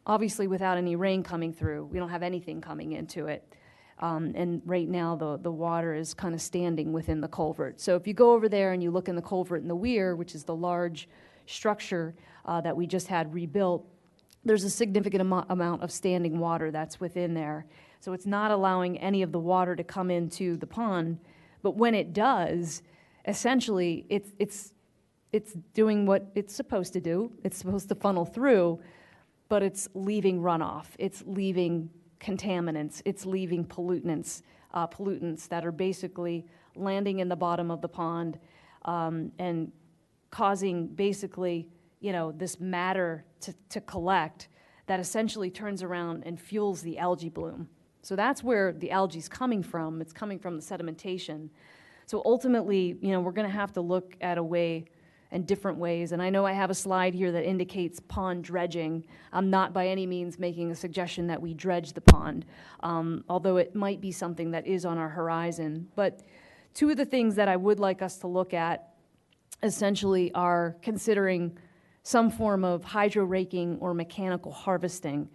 Obviously, without any rain coming through, we don't have anything coming into it. And right now, the water is kind of standing within the culvert. So if you go over there and you look in the culvert in the weir, which is the large structure that we just had rebuilt, there's a significant amount of standing water that's within there. So it's not allowing any of the water to come into the pond. But when it does, essentially, it's doing what it's supposed to do. It's supposed to funnel through, but it's leaving runoff. It's leaving contaminants. It's leaving pollutants that are basically landing in the bottom of the pond and causing basically this matter to collect that essentially turns around and fuels the algae bloom. So that's where the algae is coming from. It's coming from the sedimentation. So ultimately, we're going to have to look at a way and different ways. And I know I have a slide here that indicates pond dredging. I'm not by any means making a suggestion that we dredge the pond, although it might be something that is on our horizon. But two of the things that I would like us to look at essentially are considering some form of hydro raking or mechanical harvesting.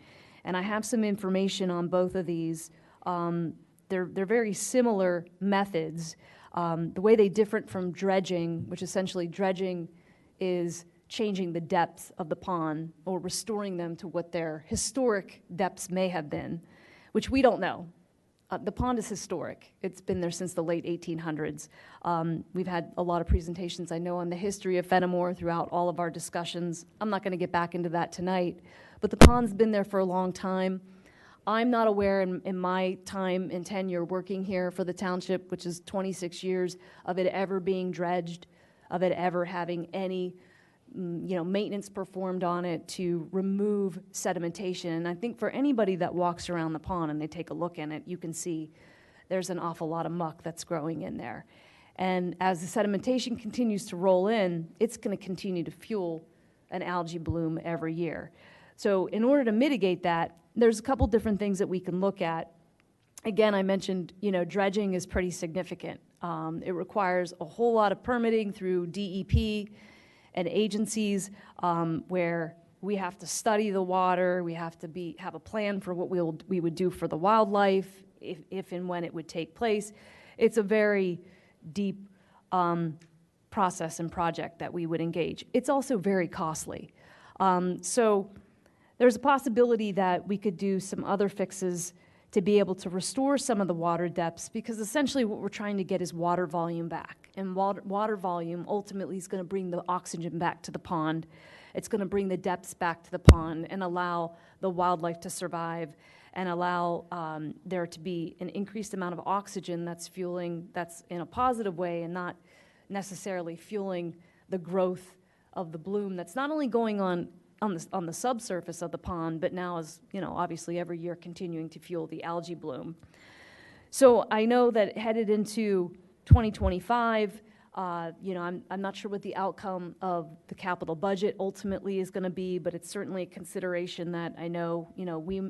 And I have some information on both of these. They're very similar methods. The way they differ from dredging, which essentially dredging is changing the depth of the pond or restoring them to what their historic depths may have been, which we don't know. The pond is historic. It's been there since the late 1800s. We've had a lot of presentations, I know, on the history of Fenimore throughout all of our discussions. I'm not going to get back into that tonight, but the pond's been there for a long time. I'm not aware in my time and tenure working here for the township, which is 26 years, of it ever being dredged, of it ever having any maintenance performed on it to remove sedimentation. And I think for anybody that walks around the pond and they take a look in it, you can see there's an awful lot of muck that's growing in there. And as the sedimentation continues to roll in, it's going to continue to fuel an algae bloom every year. So in order to mitigate that, there's a couple different things that we can look at. Again, I mentioned, dredging is pretty significant. It requires a whole lot of permitting through DEP and agencies where we have to study the water, we have to have a plan for what we would do for the wildlife, if and when it would take place. It's a very deep process and project that we would engage. It's also very costly. So there's a possibility that we could do some other fixes to be able to restore some of the water depths, because essentially what we're trying to get is water volume back. And water volume ultimately is going to bring the oxygen back to the pond. It's going to bring the depths back to the pond and allow the wildlife to survive and allow there to be an increased amount of oxygen that's in a positive way and not necessarily fueling the growth of the bloom that's not only going on the subsurface of the pond, but now is, obviously every year continuing to fuel the algae bloom. So I know that headed into 2025, I'm not sure what the outcome of the capital budget ultimately is going to be, but it's certainly a consideration that I know, we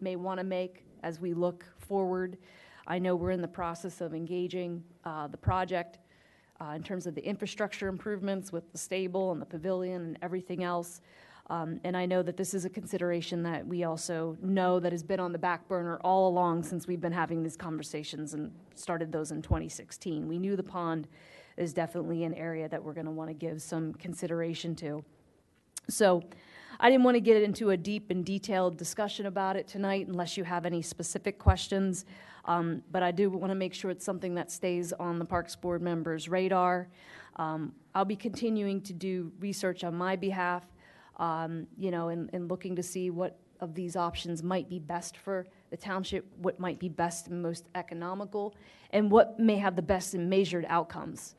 may want to make as we look forward. I know we're in the process of engaging the project in terms of the infrastructure improvements with the stable and the pavilion and everything else. And I know that this is a consideration that we also know that has been on the back burner all along since we've been having these conversations and started those in 2016. We knew the pond is definitely an area that we're going to want to give some consideration to. So I didn't want to get into a deep and detailed discussion about it tonight unless you have any specific questions. But I do want to make sure it's something that stays on the Parks Board members' radar. I'll be continuing to do research on my behalf, and looking to see what of these options might be best for the township, what might be best and most economical, and what may have the best and measured outcomes.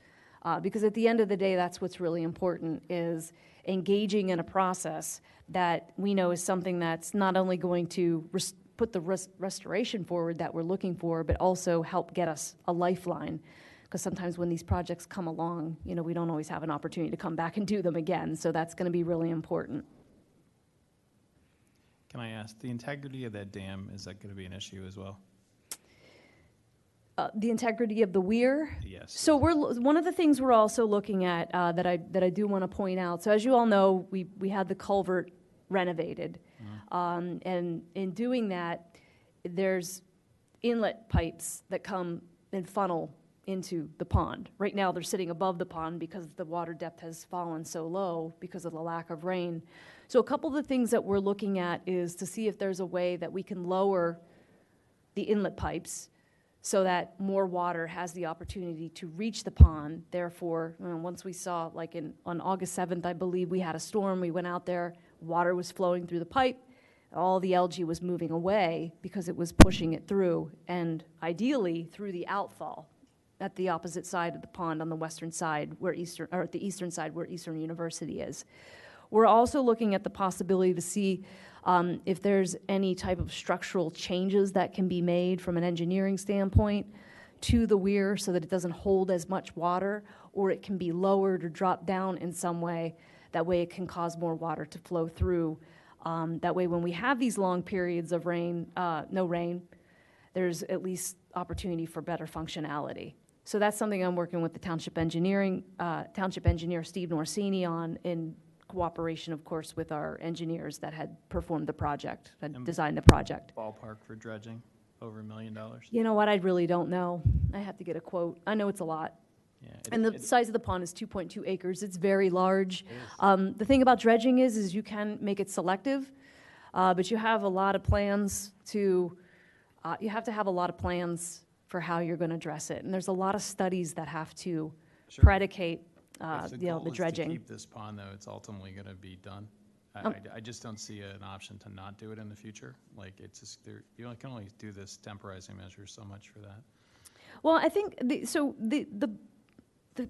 Because at the end of the day, that's what's really important, is engaging in a process that we know is something that's not only going to put the restoration forward that we're looking for, but also help get us a lifeline. Because sometimes when these projects come along, we don't always have an opportunity to come back and do them again. So that's going to be really important. Can I ask, the integrity of that dam, is that going to be an issue as well? The integrity of the weir? Yes. So one of the things we're also looking at that I do want to point out. So as you all know, we had the culvert renovated, and in doing that, there's inlet pipes that come and funnel into the pond. Right now, they're sitting above the pond because the water depth has fallen so low because of the lack of rain. So a couple of the things that we're looking at is to see if there's a way that we can lower the inlet pipes so that more water has the opportunity to reach the pond. Therefore, once we saw, like on August 7th, I believe we had a storm, we went out there, water was flowing through the pipe, all the algae was moving away because it was pushing it through, and ideally through the outfall at the opposite side of the pond on the western side, at the eastern side where Eastern University is. We're also looking at the possibility to see if there's any type of structural changes that can be made from an engineering standpoint to the weir so that it doesn't hold as much water, or it can be lowered or dropped down in some way. That way it can cause more water to flow through. That way when we have these long periods of rain, no rain, there's at least opportunity for better functionality. So that's something I'm working with the township engineer Steve Norsini on, in cooperation, of course, with our engineers that had performed the project, had designed the project. Ballpark for dredging, over $1 million? You know what, I really don't know. I have to get a quote. I know it's a lot. Yeah, And the size of the pond is 2.2 acres. It's very large. The thing about dredging is you can make it selective, but you have a lot of plans to, you have to have a lot of plans for how you're going to address it. And there's a lot of studies that have to Sure. predicate If the the goal is to dredging. keep this pond, though, it's ultimately going to be done. I just don't see an option to not do it in the future. Like, it's just, you can only do this temporizing measure so much for that. Well, I think, the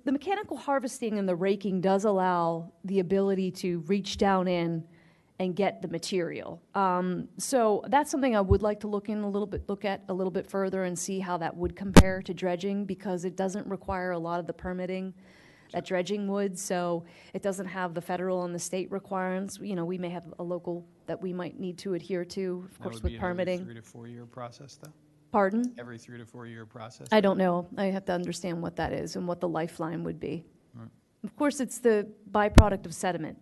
mechanical harvesting and the raking does allow the ability to reach down in and get the material. So that's something I would like to look at a little bit further and see how that would compare to dredging, because it doesn't require a lot of the permitting that dredging would, so it doesn't have the federal and the state requirements. We may have a local that we might need to adhere to, of course, with permitting. That would be an every 3 to 4 year process, though? Pardon? Every 3 to 4 year process? I don't know. I have to understand what that is and what the lifeline would be. Right. Of course, it's the byproduct of sediment.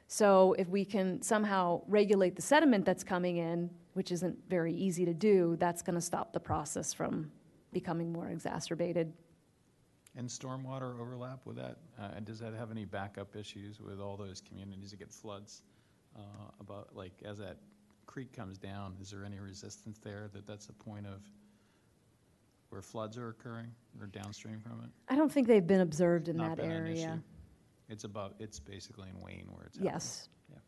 So if we can somehow regulate the sediment that's coming in, which isn't very easy to do, that's going to stop the process from becoming more exacerbated. And stormwater overlap with that? And does that have any backup issues with all those communities that get floods? About, like, as that creek comes down, is there any resistance there that's a point of where floods are occurring or downstream from it? I don't think they've been observed in Not that been an issue? area. It's basically in Wayne where it's happening. Yes. Yeah.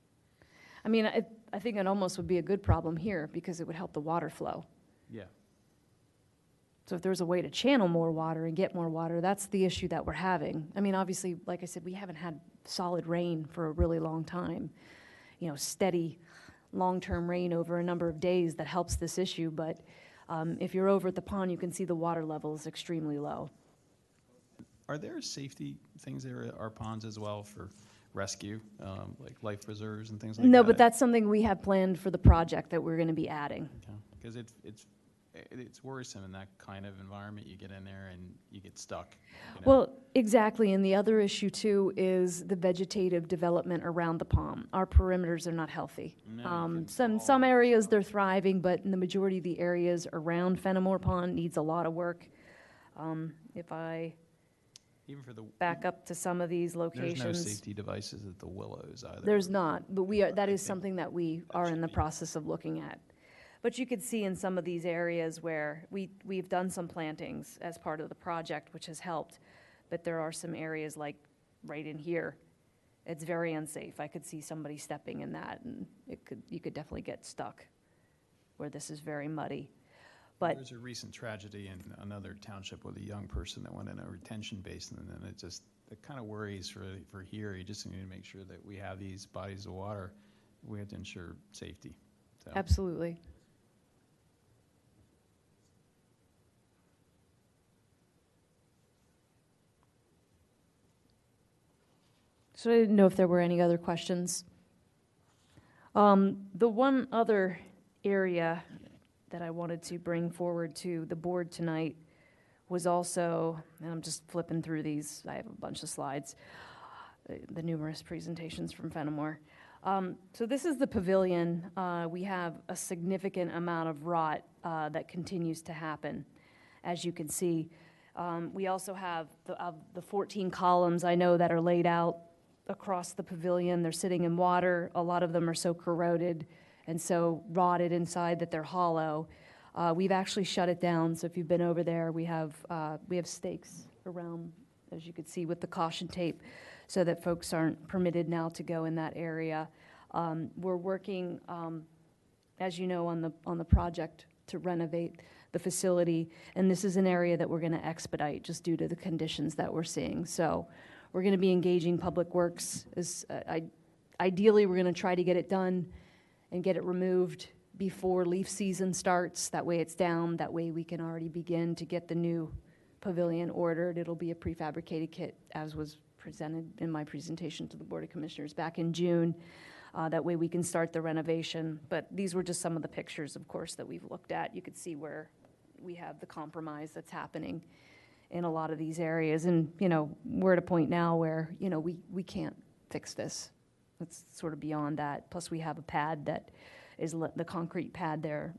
I mean, I think it almost would be a good problem here because it would help the water flow. Yeah. So if there's a way to channel more water and get more water, that's the issue that we're having. I mean, obviously, like I said, we haven't had solid rain for a really long time. You know, steady, long-term rain over a number of days that helps this issue. But if you're over at the pond, you can see the water level is extremely low. Are there safety things there at our ponds as well for rescue, like life preservers and things like that? No, but that's something we have planned for the project that we're going to be adding. Because it's worrisome in that kind of environment. You get in there and you get stuck. You know? Well, exactly, and the other issue too is the vegetative development around the pond. Our perimeters are not healthy. No, you can Some areas they're thriving, but in the majority of the areas around Fenimore Pond needs a lot of work. If I even for the back up to some of these locations. There's no safety devices at the Willows either. There's not, but that is something that we are in the process of looking at. But you could see in some of these areas where we've done some plantings as part of the project, which has helped, but there are some areas like right in here, it's very unsafe. I could see somebody stepping in that, and you could definitely get stuck where this is very muddy. But There's a recent tragedy in another township with a young person that went in a retention basin, and then it kind of worries for here. You just need to make sure that we have these bodies of water. We have to ensure safety. So. absolutely. So I didn't know if there were any other questions. The one other area that I wanted to bring forward to the board tonight was also, and I'm just flipping through these, I have a bunch of slides, the numerous presentations from Fenimore. So this is the pavilion. We have a significant amount of rot that continues to happen, as you can see. We also have the 14 columns I know that are laid out across the pavilion. They're sitting in water. A lot of them are so corroded and so rotted inside that they're hollow. We've actually shut it down, so if you've been over there, we have stakes around, as you can see, with the caution tape, so that folks aren't permitted now to go in that area. We're working, as you know, on the project to renovate the facility, and this is an area that we're going to expedite just due to the conditions that we're seeing. So we're going to be engaging Public Works. Ideally, we're going to try to get it done and get it removed before leaf season starts. That way it's down. That way we can already begin to get the new pavilion ordered. It'll be a prefabricated kit, as was presented in my presentation to the Board of Commissioners back in June. That way we can start the renovation. But these were just some of the pictures, of course, that we've looked at. You could see where we have the compromise that's happening in a lot of these areas. And, you know, we're at a point now where, you know, we can't fix this. It's sort of beyond that. Plus, we have a pad that is, the concrete pad there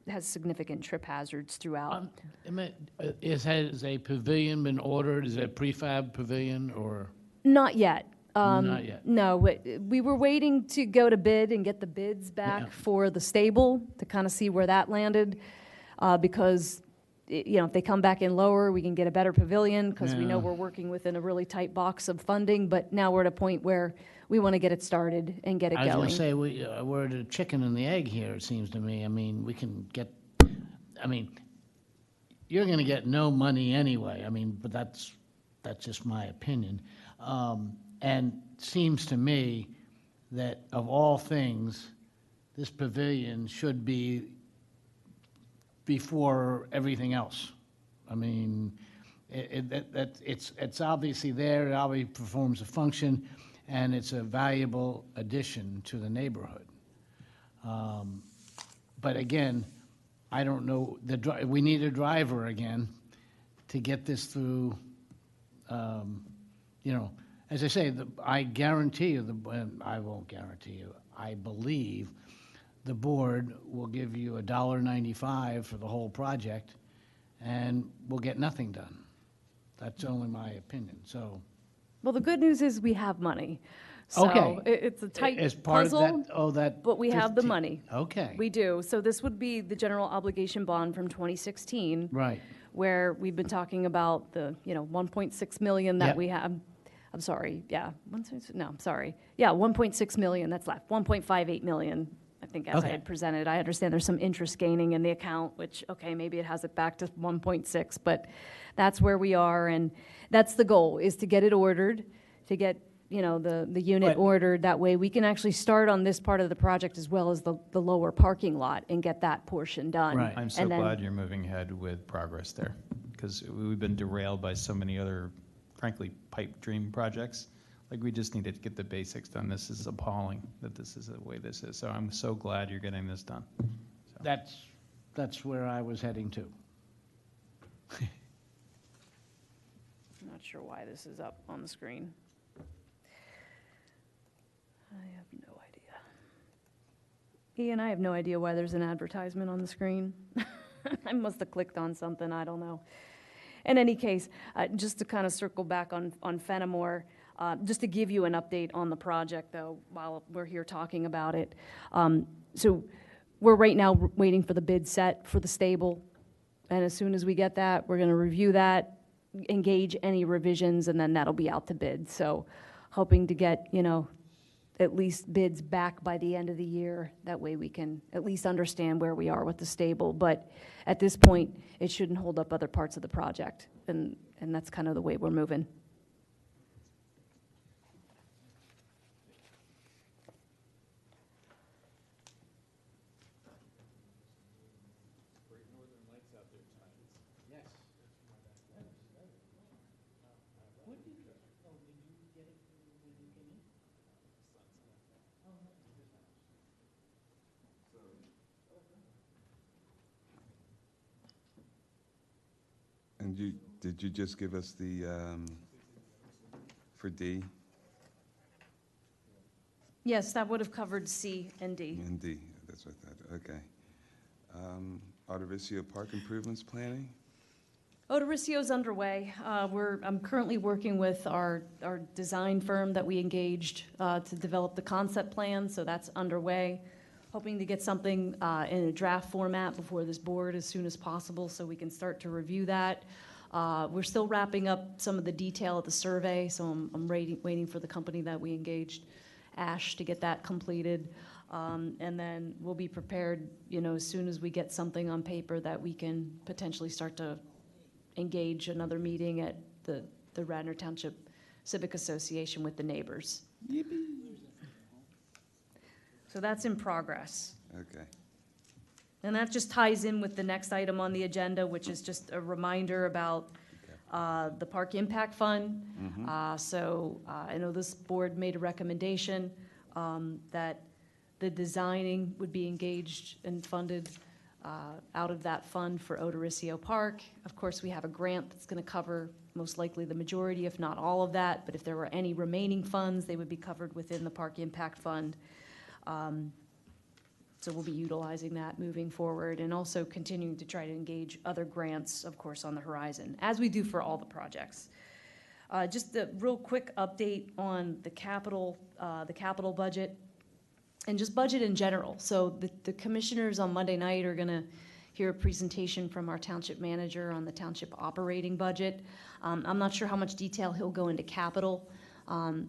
has significant trip hazards throughout. Has a pavilion been ordered? Is it a prefab pavilion or? Not yet. Not yet. No, we were waiting to go to bid and get the bids back for the stable to kind of see where that landed, because you know, if they come back in lower, we can get a better pavilion, because we know we're working within a really tight box of funding. But now we're at a point where we want to get it started and get it going. I was going to say, we're the chicken and the egg here, it seems to me. I mean, we can get, I mean, you're going to get no money anyway. I mean, but that's just my opinion. And seems to me that of all things, this pavilion should be before everything else. I mean, it's obviously there, it obviously performs a function, and it's a valuable addition to the neighborhood. But again, I don't know, we need a driver again to get this through, you know, as I say, I guarantee you, I won't guarantee you, I believe the board will give you $1.95 for the whole project, and we'll get nothing done. That's only my opinion, so. Well, the good news is we have money. So Okay. It's a tight As part puzzle, of that, but we have the 15 money. Okay. We do. So this would be the general obligation bond from 2016. Right. where we've been talking about the, 1.6 million that Yep. we have. I'm sorry, yeah, I'm sorry. Yeah, 1.6 million that's left, 1.58 million, I think, as I Okay. had presented. I understand there's some interest gaining in the account, which, okay, maybe it has it back to 1.6, but that's where we are, and that's the goal, is to get it ordered, to get, the unit But- ordered. That way we can actually start on this part of the project as well as the lower parking lot and get that portion done. Right. I'm so And then- glad you're moving ahead with progress there, because we've been derailed by so many other, frankly, pipe dream projects. Like, we just needed to get the basics done. This is appalling that this is the way this is. So I'm so glad you're getting this done. That's where I was heading to. I'm not sure why this is up on the screen. I have no idea. Ian, I have no idea why there's an advertisement on the screen. I must have clicked on something, I don't know. In any case, just to kind of circle back on Fenimore, just to give you an update on the project, though, while we're here talking about it. So we're right now waiting for the bid set for the stable, and as soon as we get that, we're going to review that, engage any revisions, and then that'll be out to bid. So hoping to get, at least bids back by the end of the year. That way we can at least understand where we are with the stable. But at this point, it shouldn't hold up other parts of the project, and that's kind of the way we're moving. And did you just give us the, for D Yes, that would have covered C and D. and D? That's what I thought, okay. Arterisio Park improvements planning? Odorissio's underway. I'm currently working with our design firm that we engaged to develop the concept plan, so that's underway. Hoping to get something in a draft format before this board as soon as possible so we can start to review that. We're still wrapping up some of the detail of the survey, so I'm waiting for the company that we engaged, Ash, to get that completed. And then we'll be prepared, as soon as we get something on paper that we can potentially start to engage another meeting at the Radnor Township Civic Association with the neighbors. So that's in progress. Okay. And that just ties in with the next item on the agenda, which is just a reminder about the Park Impact Fund. So I know this board made a recommendation that the designing would be engaged and funded out of that fund for Odorisio Park. Of course, we have a grant that's going to cover most likely the majority, if not all of that, but if there were any remaining funds, they would be covered within the Park Impact Fund. So we'll be utilizing that moving forward and also continuing to try to engage other grants, of course, on the horizon, as we do for all the projects. Just a real quick update on the capital budget and just budget in general. So the commissioners on Monday night are going to hear a presentation from our township manager on the township operating budget. I'm not sure how much detail he'll go into capital.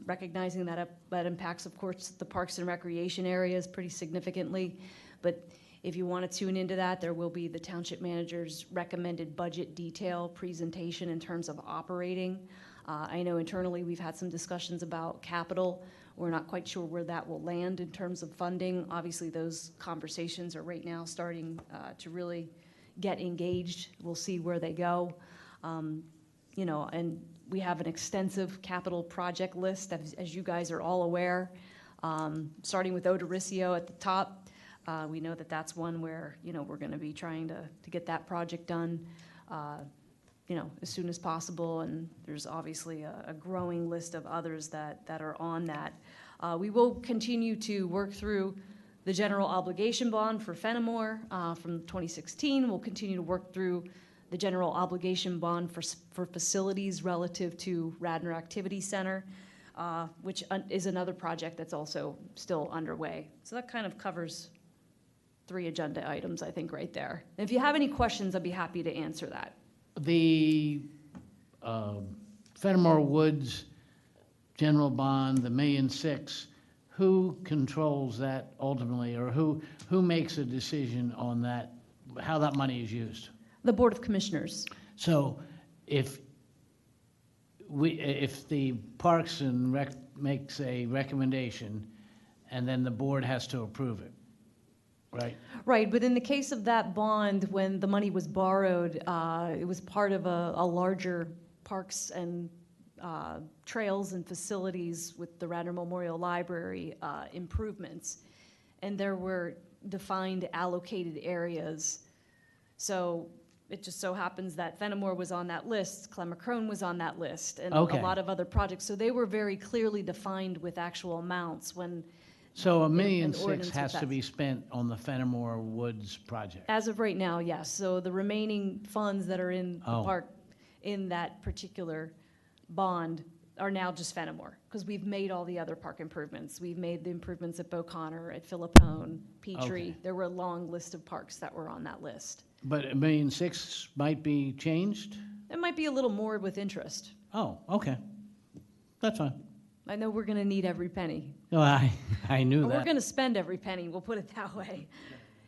Recognizing that impacts, of course, the parks and recreation areas pretty significantly. But if you want to tune into that, there will be the township manager's recommended budget detail presentation in terms of operating. I know internally we've had some discussions about capital. We're not quite sure where that will land in terms of funding. Obviously, those conversations are right now starting to really get engaged. We'll see where they go. And we have an extensive capital project list, as you guys are all aware, starting with Odorisio at the top. We know that that's one where, we're going to be trying to get that project done, as soon as possible. And there's obviously a growing list of others that are on that. We will continue to work through the general obligation bond for Fenimore from 2016. We'll continue to work through the general obligation bond for facilities relative to Radnor Activity Center, which is another project that's also still underway. So that kind of covers 3 agenda items, I think, right there. And if you have any questions, I'd be happy to answer that. the Fenimore Woods general bond, the $1.6 million, who controls that ultimately, or who makes a decision on that, how that money is used? The Board of Commissioners. So if the Parks and Rec makes a recommendation, and then the board has to approve it, right? Right, but in the case of that bond, when the money was borrowed, it was part of a larger parks and trails and facilities with the Radnor Memorial Library improvements. And there were defined allocated areas. So it just so happens that Fenimore was on that list, Clemacrone was on that list, and Okay. a lot of other projects. So they were very clearly defined with actual amounts when, So $1.6 an million ordinance has with to that. be spent on the Fenimore Woods project? as of right now, yes. So the remaining funds that are in the Oh. park, in that particular bond, are now just Fenimore, because we've made all the other park improvements. We've made the improvements at Beauconnor, at Philippone, Petrie. Okay. There were a long list of parks that were on that list. But $1.6 million might be changed? It might be a little more with interest. Oh, okay. That's fine. I know we're gonna need every penny. No, I knew Or we're that. gonna spend every penny, we'll put it that way.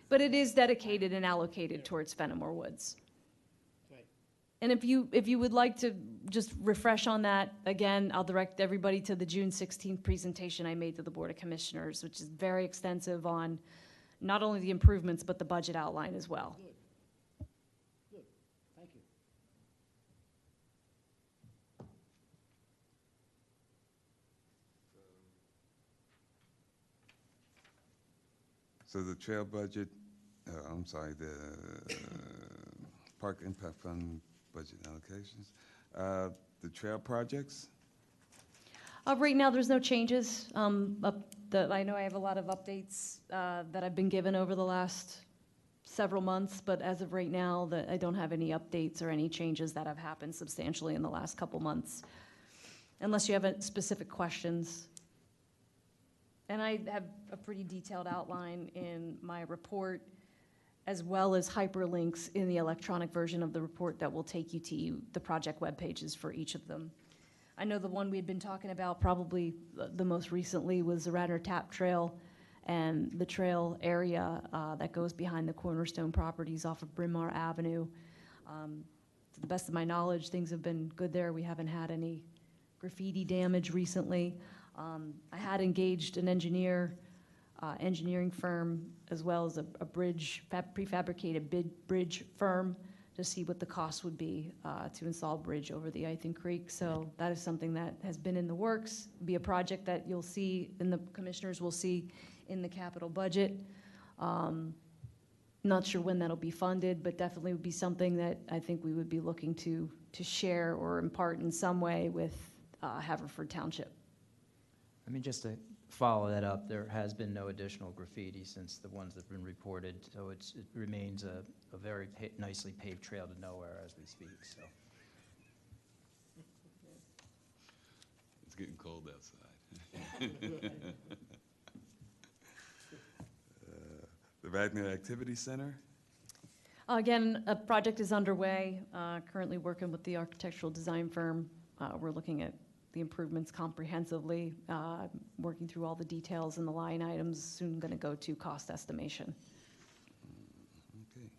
But it is dedicated and allocated towards Fenimore Woods. And if you would like to just refresh on that, again, I'll direct everybody to the June 16th presentation I made to the Board of Commissioners, which is very extensive on not only the improvements, but the budget outline as well. Thank you. So the trail budget, I'm sorry, the Park Impact Fund budget allocations, the trail projects, Right now, there's no changes. I know I have a lot of updates that I've been given over the last several months, but as of right now, I don't have any updates or any changes that have happened substantially in the last couple months, unless you have specific questions. And I have a pretty detailed outline in my report, as well as hyperlinks in the electronic version of the report that will take you to the project web pages for each of them. I know the one we had been talking about probably the most recently was the Radnor Tap Trail and the trail area that goes behind the Cornerstone properties off of Bryn Mawr Avenue. To the best of my knowledge, things have been good there. We haven't had any graffiti damage recently. I had engaged an engineering firm, as well as a prefabricated bridge firm, to see what the cost would be to install a bridge over the Ithan Creek. So that is something that has been in the works, be a project that you'll see, and the commissioners will see in the capital budget. Not sure when that'll be funded, but definitely would be something that I think we would be looking to share or impart in some way with Haverford Township. I mean, just to follow that up, there has been no additional graffiti since the ones that have been reported, so it remains a very nicely paved trail to nowhere as we speak, so. it's getting cold outside. The Radnor Activity Center, Again, a project is underway, currently working with the architectural design firm. We're looking at the improvements comprehensively, working through all the details and the line items, soon going to go to cost estimation. okay.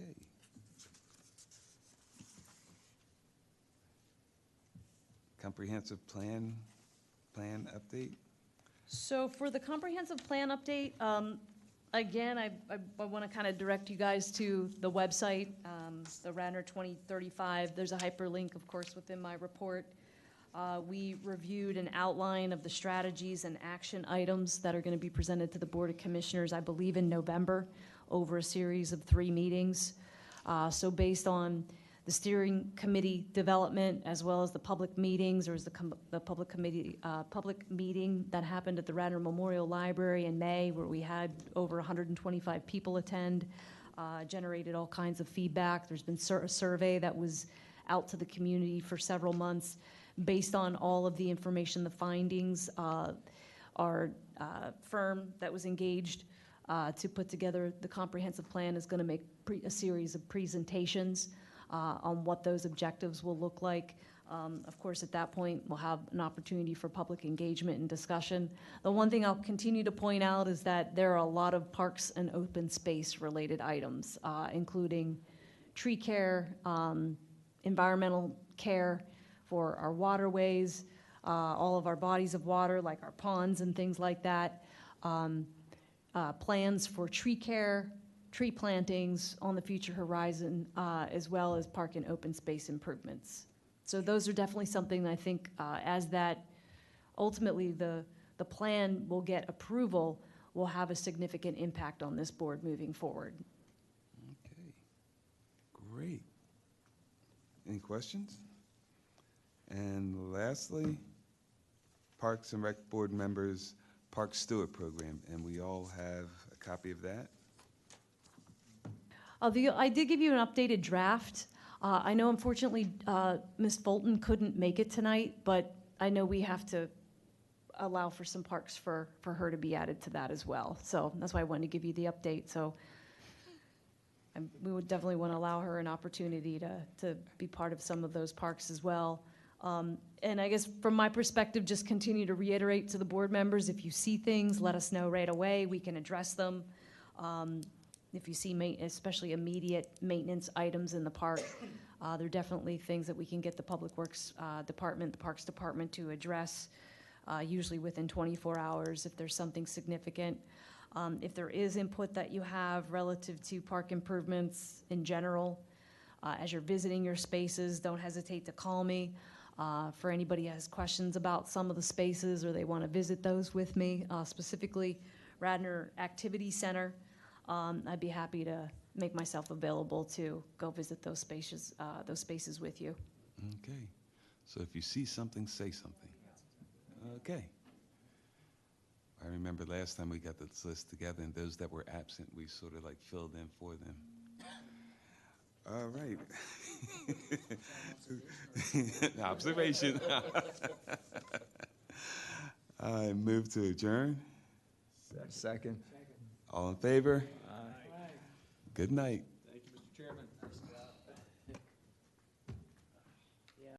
Okay. Comprehensive plan update? So for the comprehensive plan update, again, I want to kind of direct you guys to the website, the Radnor 2035. There's a hyperlink, of course, within my report. We reviewed an outline of the strategies and action items that are going to be presented to the Board of Commissioners, I believe in November, over a series of 3 meetings. So based on the steering committee development, as well as the public meetings, there was the public meeting that happened at the Radnor Memorial Library in May, where we had over 125 people attend, generated all kinds of feedback. There's been a survey that was out to the community for several months. Based on all of the information, the findings, our firm that was engaged to put together the comprehensive plan, is going to make a series of presentations on what those objectives will look like. Of course, at that point, we'll have an opportunity for public engagement and discussion. The one thing I'll continue to point out is that there are a lot of parks and open space related items, including tree care, environmental care for our waterways, all of our bodies of water, like our ponds and things like that, plans for tree care, tree plantings on the future horizon, as well as park and open space improvements. So those are definitely something I think as that ultimately the plan will get approval, will have a significant impact on this board moving forward. Okay, great. Any questions? And lastly, Parks and Rec Board members, Park Steward Program, and we all have a copy of that. I did give you an updated draft. I know unfortunately Ms. Fulton couldn't make it tonight, but I know we have to allow for some parks for her to be added to that as well. So that's why I wanted to give you the update. So we would definitely want to allow her an opportunity to be part of some of those parks as well. And I guess from my perspective, just continue to reiterate to the board members, if you see things, let us know right away. We can address them. If you see especially immediate maintenance items in the park, there are definitely things that we can get the Public Works Department, the Parks Department to address, usually within 24 hours if there's something significant. If there is input that you have relative to park improvements in general, as you're visiting your spaces, don't hesitate to call me. For anybody who has questions about some of the spaces or they want to visit those with me, specifically Radnor Activity Center, I'd be happy to make myself available to go visit those spaces with you. Okay, so if you see something, say something. Okay. I remember last time we got this list together, and those that were absent, we sort of like filled in for them. All right. Observation. I move to adjourn. Second. All in favor? Good night.